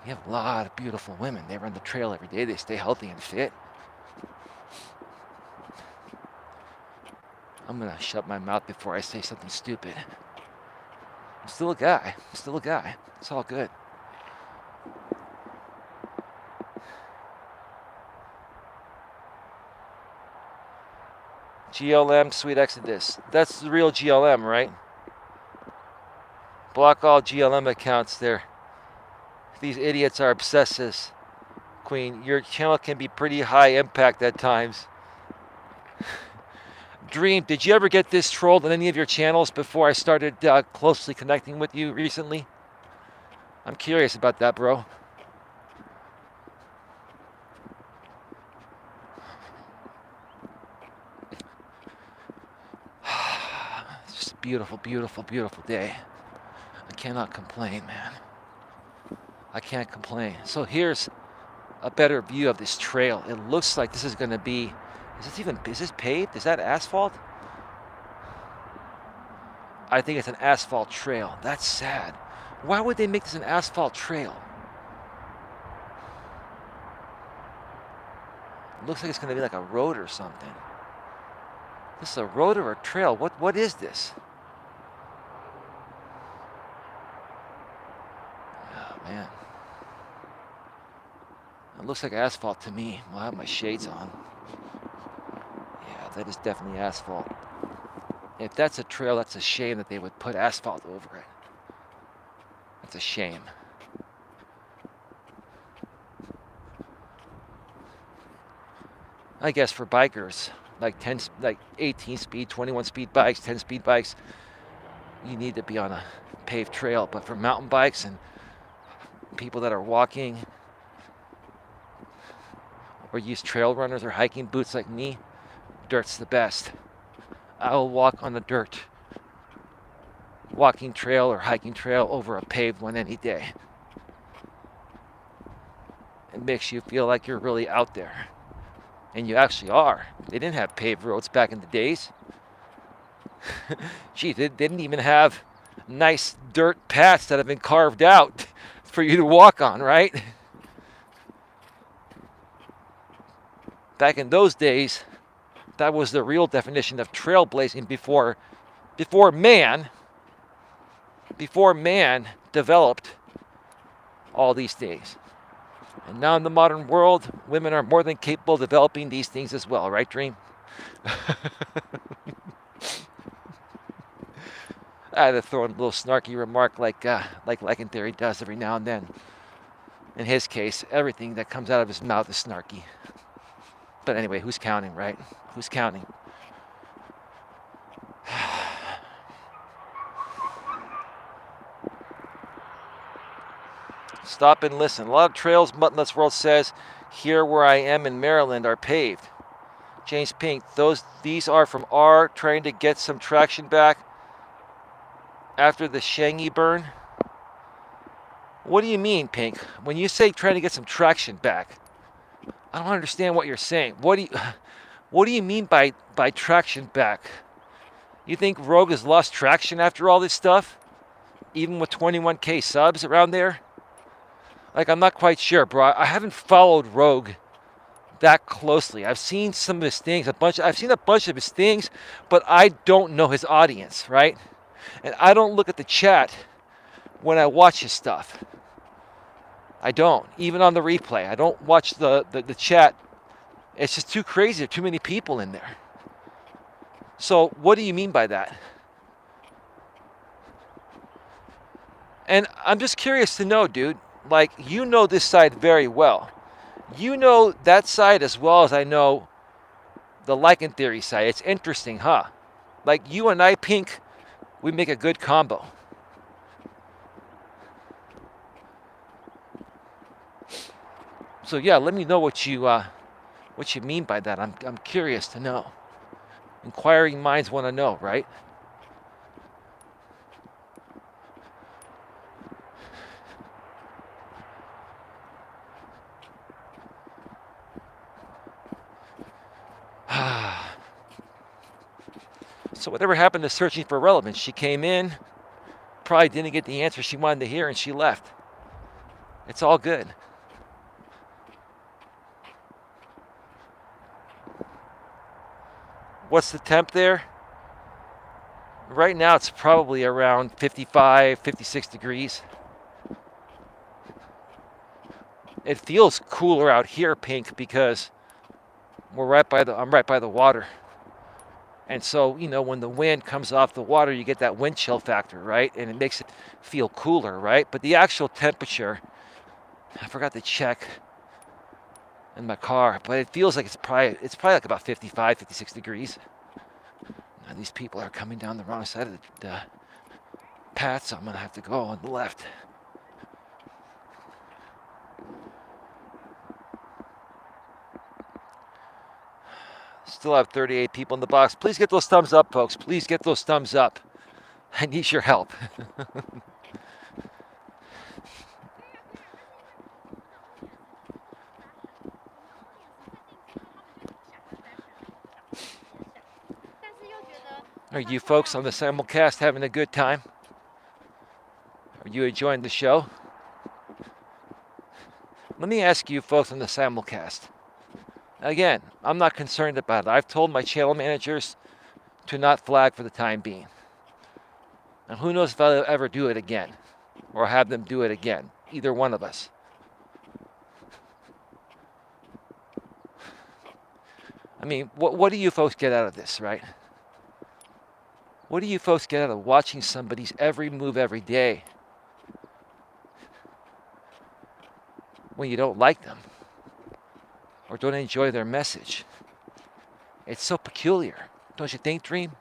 you have a lot of beautiful women. They run the trail every day. They stay healthy and fit. I'm going to shut my mouth before I say something stupid. I'm still a guy. It's all good. GLM, Sweet Exodus. That's the real GLM, right? Block all GLM accounts there. These idiots are obsessives. Queen, your channel can be pretty high impact at times. Dream, did you ever get this trolled on any of your channels before I started closely connecting with you recently? I'm curious about that, bro. beautiful, beautiful, beautiful day. I cannot complain, man. I can't complain. So here's a better view of this trail. It looks like this is going to be, is this paved? Is that asphalt? I think it's an asphalt trail. That's sad. Why would they make this an asphalt trail? It looks like it's going to be like a road or something. This is a road or a trail. What is this? Oh, man. It looks like asphalt to me. I'll have my shades on. Yeah, that is definitely asphalt. If that's a trail, that's a shame that they would put asphalt over it. That's a shame. I guess for bikers, like 18 speed, 21 speed bikes, 10 speed bikes, you need to be on a paved trail. But for mountain bikes and people that are walking or use trail runners or hiking boots like me, dirt's the best. I will walk on a dirt walking trail or hiking trail over a paved one any day. It makes you feel like you're really out there. And you actually are. They didn't have paved roads back in the days. Gee, they didn't even have nice dirt paths that have been carved out for you to walk on, right? Back in those days, that was the real definition of trailblazing before man developed all these things. And now in the modern world, women are more than capable of developing these things as well, right, Dream? I had to throw in a little snarky remark like Lycan Theory does every now and then. In his case, everything that comes out of his mouth is snarky. But anyway, who's counting, right? Who's counting? Stop and listen. A lot of trails, Muttonless World says, here where I am in Maryland are paved. James Pink, these are from R trying to get some traction back after the Shanghai burn. What do you mean, Pink? When you say trying to get some traction back, I don't understand what you're saying. What do you mean by traction back? You think Rogue has lost traction after all this stuff? Even with 21K subs around there? Like, I'm not quite sure, bro. I haven't followed Rogue that closely. I've seen some of his things, I've seen a bunch of his things, but I don't know his audience, right? And I don't look at the chat when I watch his stuff. I don't. Even on the replay. I don't watch the chat. It's just too crazy. There are too many people in there. So what do you mean by that? And I'm just curious to know, dude. Like, you know this side very well. You know that side as well as I know the Lycan Theory side. It's interesting, huh? Like, you and I, Pink, we make a good combo. So yeah, let me know what you mean by that. I'm curious to know. Inquiring minds want to know, right? So whatever happened to searching for relevance? She came in, probably didn't get the answer she wanted to hear, and she left. It's all good. What's the temp there? Right now it's probably around 55, 56 degrees. It feels cooler out here, Pink, because I'm right by the water. And so, you know, when the wind comes off the water, you get that wind chill factor, right? And it makes it feel cooler, right? But the actual temperature, I forgot to check in my car, but it feels like it's probably like about 55, 56 degrees. Now these people are coming down the wrong side of the path, so I'm gonna have to go on the left. Still have 38 people in the box. Please get those thumbs up, folks. Please get those thumbs up. I need your help. Are you folks on the simulcast having a good time? Are you enjoying the show? Let me ask you folks on the simulcast. Again, I'm not concerned about it. I've told my channel managers to not flag for the time being. And who knows if I'll ever do it again or have them do it again. Either one of us. I mean, what do you folks get out of this, right? What do you folks get out of watching somebody's every move every day when you don't like them or don't enjoy their message? It's so peculiar, don't you think, Dream?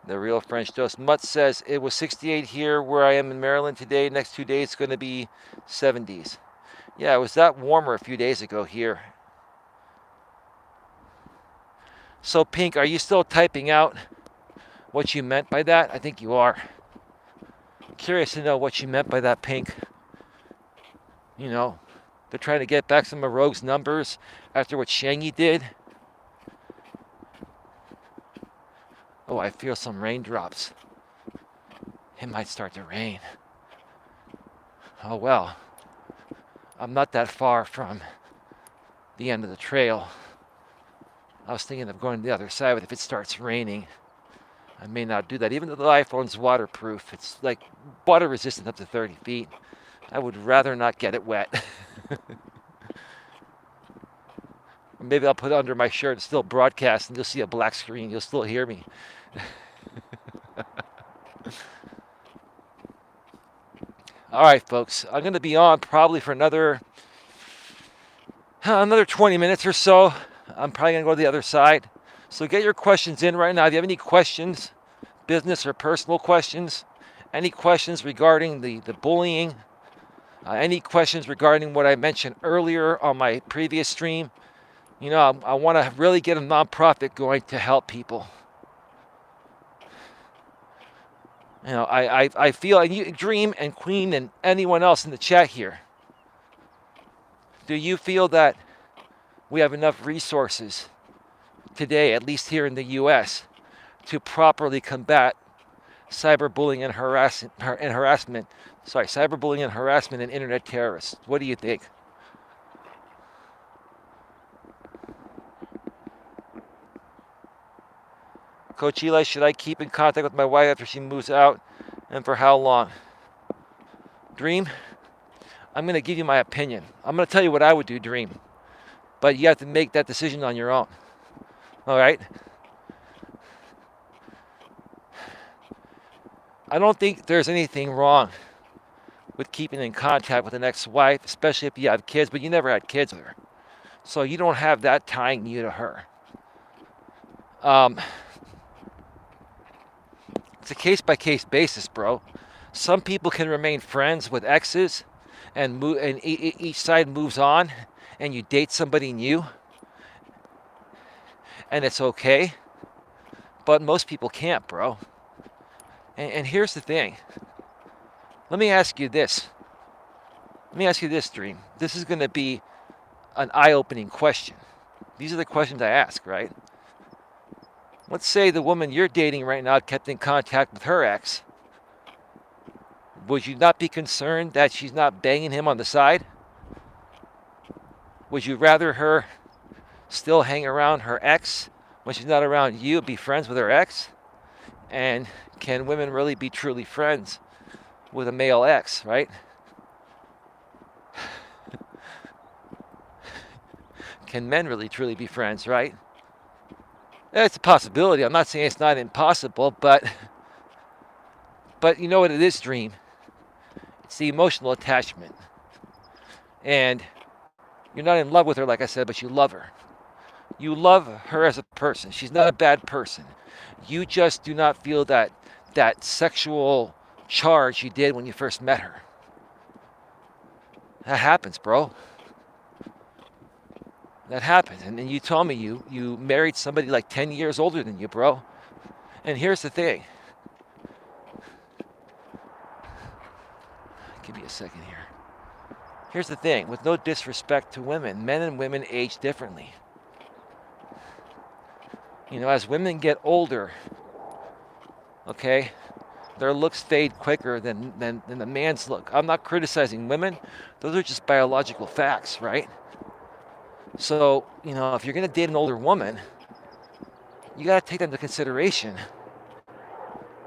The real French toast. Mutt says it was 68 here where I am in Maryland today. Next 2 days it's going to be 70s. Yeah, it was that warmer a few days ago here. So, Pink, are you still typing out what you meant by that? I think you are. Curious to know what you meant by that, Pink. You know, they're trying to get back some of Rogue's numbers after what Shangy did. Oh, I feel some raindrops. It might start to rain. Oh well, I'm not that far from the end of the trail. I was thinking of going to the other side, but if it starts raining, I may not do that. Even though the iPhone's waterproof, it's like water resistant up to 30 feet. I would rather not get it wet. Or maybe I'll put it under my shirt and still broadcast, and you'll see a black screen. You'll still hear me. All right, folks. I'm going to be on probably for another 20 minutes or so. I'm probably going to go to the other side. So get your questions in right now. If you have any questions, business or personal questions, any questions regarding the bullying, any questions regarding what I mentioned earlier on my previous stream, you know, I want to really get a nonprofit going to help people. You know, I feel, and you, Dream and Queen and anyone else in the chat here, do you feel that we have enough resources today, at least here in the U.S., to properly combat cyberbullying and harassment? Sorry, cyberbullying and harassment and internet terrorists. What do you think? Coach Eli, should I keep in contact with my wife after she moves out, and for how long? Dream, I'm going to give you my opinion. I'm going to tell you what I would do, Dream. But you have to make that decision on your own. All right? I don't think there's anything wrong with keeping in contact with an ex-wife, especially if you have kids, but you never had kids with her. So you don't have that tying you to her. It's a case-by-case basis, bro. Some people can remain friends with exes and each side moves on and you date somebody new and it's okay. But most people can't, bro. And here's the thing. Let me ask you this. Dream. This is going to be an eye-opening question. These are the questions I ask, right? Let's say the woman you're dating right now kept in contact with her ex. Would you not be concerned that she's not banging him on the side? Would you rather her still hang around her ex when she's not around you, be friends with her ex? And can women really be truly friends with a male ex, right? Can men really truly be friends, right? It's a possibility. I'm not saying it's not impossible, but you know what it is, Dream? It's the emotional attachment. And you're not in love with her, like I said, but you love her. You love her as a person. She's not a bad person. You just do not feel that sexual charge you did when you first met her. That happens, bro. That happens. And then you told me you married somebody like 10 years older than you, bro. And here's the thing. Give me a second here. Here's the thing. With no disrespect to women, men and women age differently. You know, as women get older, okay, their looks fade quicker than the man's look. I'm not criticizing women. Those are just biological facts, right? So, you know, if you're going to date an older woman, you got to take that into consideration.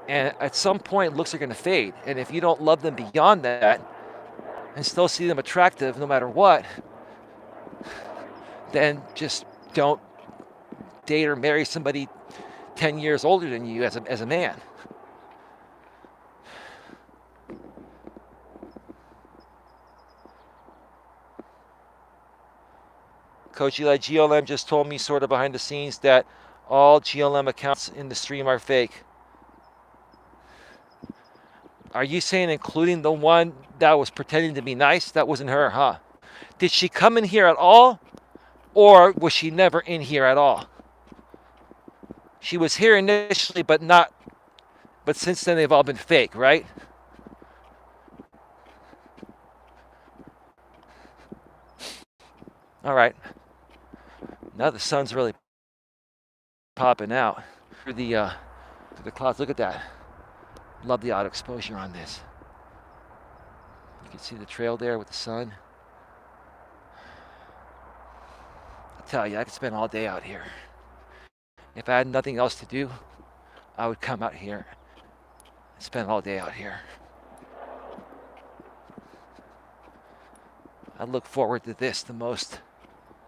And at some point, looks are going to fade. And if you don't love them beyond that and still see them attractive no matter what, then just don't date or marry somebody 10 years older than you as a man. Coach Eli, GLM just told me sort of behind the scenes that all GLM accounts in the stream are fake. Are you saying including the one that was pretending to be nice? That wasn't her, huh? Did she come in here at all? Or was she never in here at all? She was here initially, but since then they've all been fake, right? All right. Now the sun's really popping out through the clouds. Look at that. Love the auto exposure on this. You can see the trail there with the sun. I'll tell you, I could spend all day out here. If I had nothing else to do, I would come out here and spend all day out here. I look forward to this the most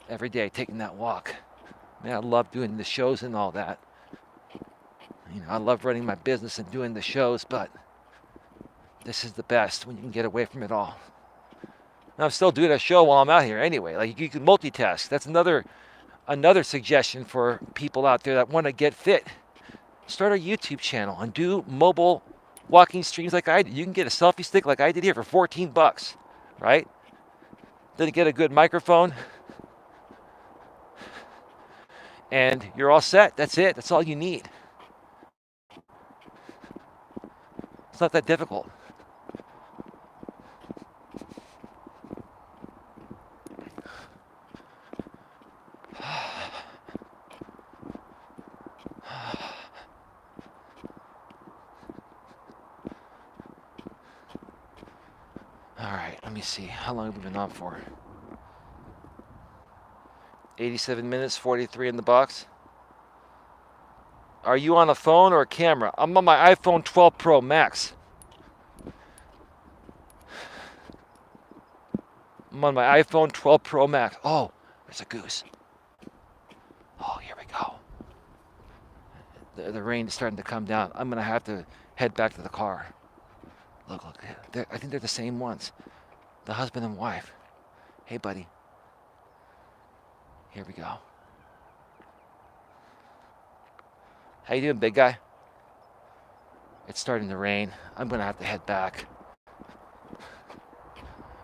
every day, taking that walk. Man, I love doing the shows and all that. You know, I love running my business and doing the shows, but this is the best when you can get away from it all. And I'm still doing a show while I'm out here anyway. Like, you can multitask. That's another suggestion for people out there that want to get fit. Start a YouTube channel and do mobile walking streams like I did. You can get a selfie stick like I did here for $14, right? Then get a good microphone, and you're all set. That's it. That's all you need. It's not that difficult. All right, let me see. How long have we been on for? 87 minutes, 43 in the box. Are you on a phone or a camera? I'm on my iPhone 12 Pro Max. I'm on my iPhone 12 Pro Max. Oh, there's a goose. Oh, here we go. The rain is starting to come down. I'm going to have to head back to the car. Look. I think they're the same ones. The husband and wife. Hey, buddy. Here we go. How you doing, big guy? It's starting to rain. I'm going to have to head back.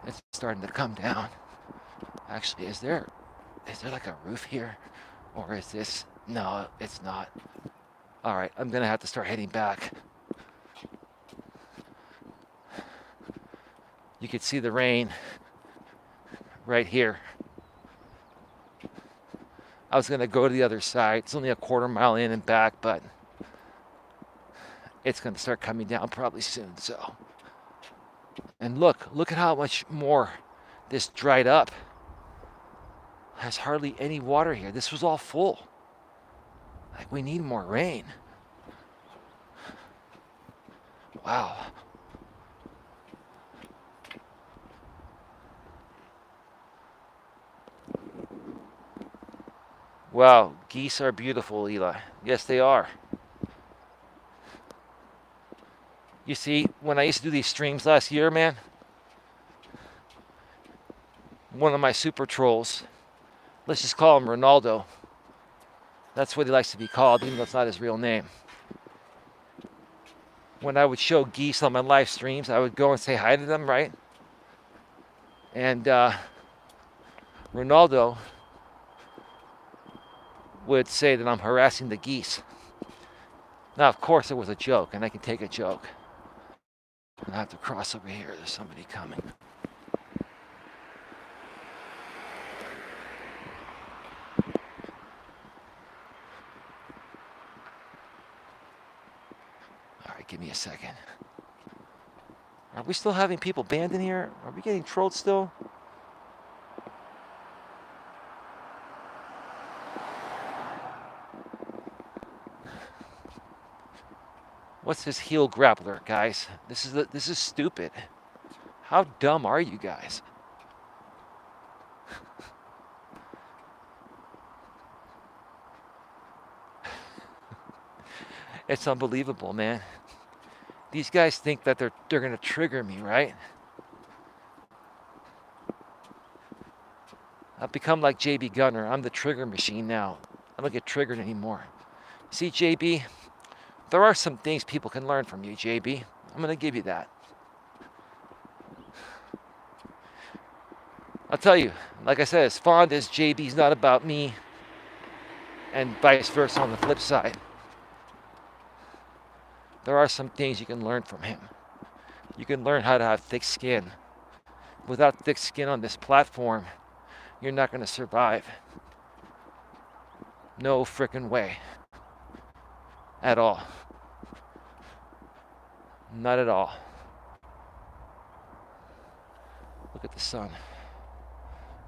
It's starting to come down. Actually, is there like a roof here? Or is this... No, it's not. All right, I'm going to have to start heading back. You can see the rain right here. I was going to go to the other side. It's only a quarter mile in and back, but it's going to start coming down probably soon. So, and look at how much more this dried up. There's hardly any water here. This was all full. Like, we need more rain. Wow. Wow, geese are beautiful, Eli. Yes, they are. You see, when I used to do these streams last year, man, one of my super trolls, let's just call him Ronaldo. That's what he likes to be called, even though it's not his real name. When I would show geese on my live streams, I would go and say hi to them, right? And Ronaldo would say that I'm harassing the geese. Now, of course, it was a joke, and I can take a joke. I have to cross over here. There's somebody coming. All right, give me a second. Are we still having people banned in here? Are we getting trolled still? What's this heel grappler, guys? This is stupid. How dumb are you guys? It's unbelievable, man. These guys think that they're gonna trigger me, right? I've become like JB Gunner. I'm the trigger machine now. I don't get triggered anymore. See, JB, there are some things people can learn from you, JB. I'm gonna give you that. I'll tell you, like I said, as fond as JB's not about me, and vice versa on the flip side, there are some things you can learn from him. You can learn how to have thick skin. Without thick skin on this platform, you're not going to survive. No frickin' way. At all. Not at all. Look at the sun.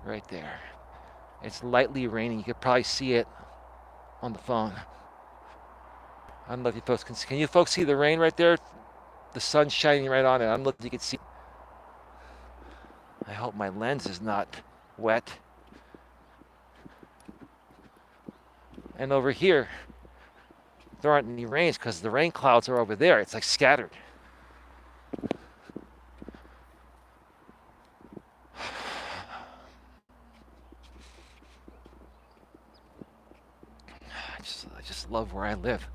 Right there. It's lightly raining. You could probably see it on the phone. I don't know if you folks can you folks see the rain right there? The sun's shining right on it. I don't know if you can see. I hope my lens is not wet. And over here, there aren't any rains because the rain clouds are over there. It's like scattered. I just love where I live.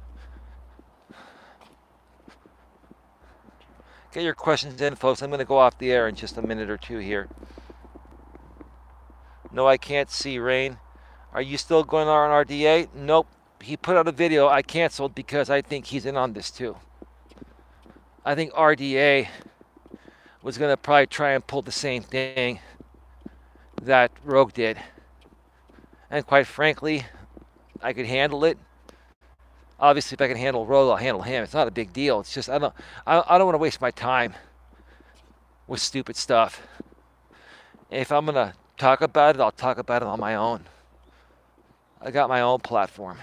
Get your questions in, folks. I'm going to go off the air in just a minute or two here. No, I can't see rain. Are you still going on RDA? Nope. He put out a video I canceled because I think he's in on this too. I think RDA was going to probably try and pull the same thing that Rogue did. And quite frankly, I could handle it. Obviously, if I can handle Rogue, I'll handle him. It's not a big deal. It's just I don't want to waste my time with stupid stuff. If I'm going to talk about it, I'll talk about it on my own. I got my own platform.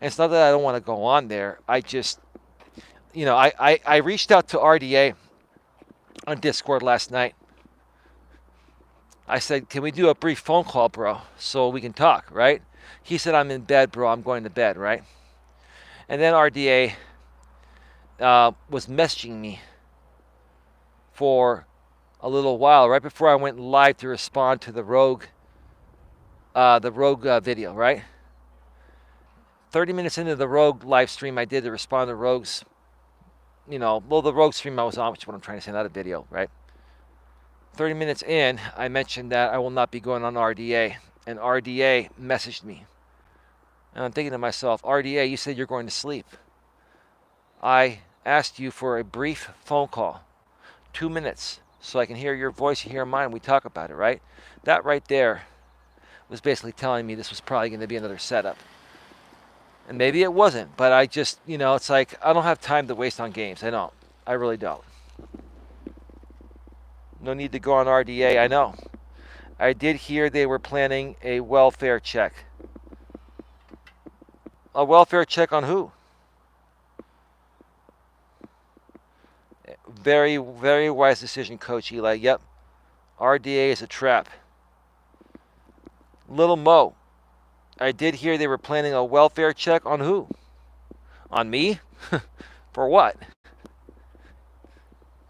And it's not that I don't want to go on there. I just, I reached out to RDA on Discord last night. I said, can we do a brief phone call, bro, so we can talk, right? He said, I'm in bed, bro. I'm going to bed, right? And then RDA was messaging me for a little while, right before I went live to respond to the Rogue video, right? 30 minutes into the Rogue live stream I did to respond to Rogue's, the Rogue stream I was on, which is what I'm trying to say, not a video, right? 30 minutes in, I mentioned that I will not be going on RDA, and RDA messaged me. And I'm thinking to myself, RDA, you said you're going to sleep. I asked you for a brief phone call, 2 minutes, so I can hear your voice, you hear mine, we talk about it, right? That right there was basically telling me this was probably going to be another setup. And maybe it wasn't, but I just, it's like, I don't have time to waste on games. I don't. I really don't. No need to go on RDA, I know. I did hear they were planning a welfare check. A welfare check on who? Very, very wise decision, Coach Eli. Yep. RDA is a trap. Little Mo. I did hear they were planning a welfare check on who? On me? For what?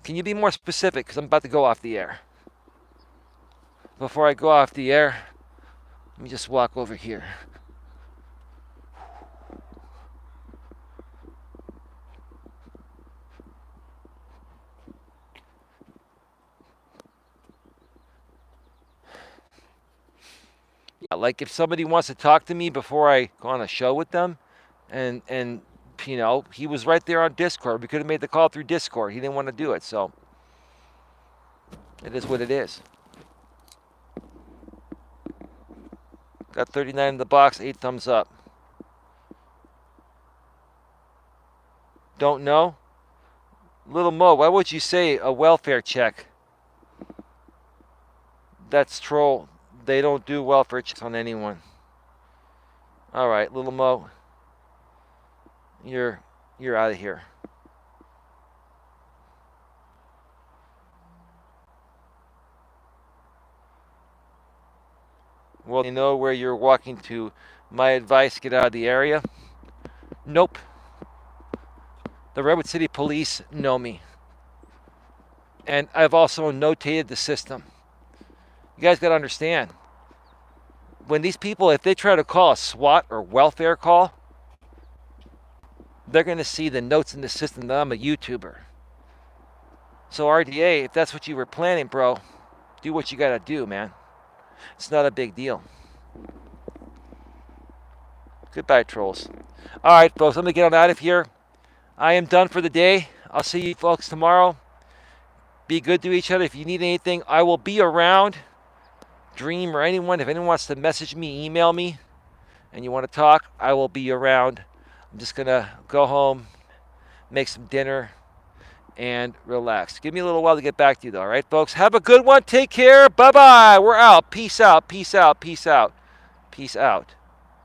Can you be more specific? Because I'm about to go off the air. Before I go off the air, let me just walk over here. Like if somebody wants to talk to me before I go on a show with them, and he was right there on Discord. We could have made the call through Discord. He didn't want to do it, so it is what it is. Got 39 in the box, 8 thumbs up. Don't know? Little Mo, why would you say a welfare check? That's troll. They don't do welfare checks on anyone. All right, Little Mo, you're out of here. Well, you know where you're walking to. My advice, get out of the area. Nope. The Redwood City Police know me. And I've also notated the system. You guys got to understand. When these people, if they try to call a SWAT or welfare call, they're going to see the notes in the system that I'm a YouTuber. So RDA, if that's what you were planning, bro, do what you got to do, man. It's not a big deal. Goodbye, trolls. All right, folks, I'm going to get on out of here. I am done for the day. I'll see you folks tomorrow. Be good to each other. If you need anything, I will be around. Dream or anyone, if anyone wants to message me, email me, and you want to talk, I will be around. I'm just going to go home, make some dinner, and relax. Give me a little while to get back to you, though. All right, folks? Have a good one. Take care. Bye-bye. We're out. Peace out. Peace out. Peace out. Peace out.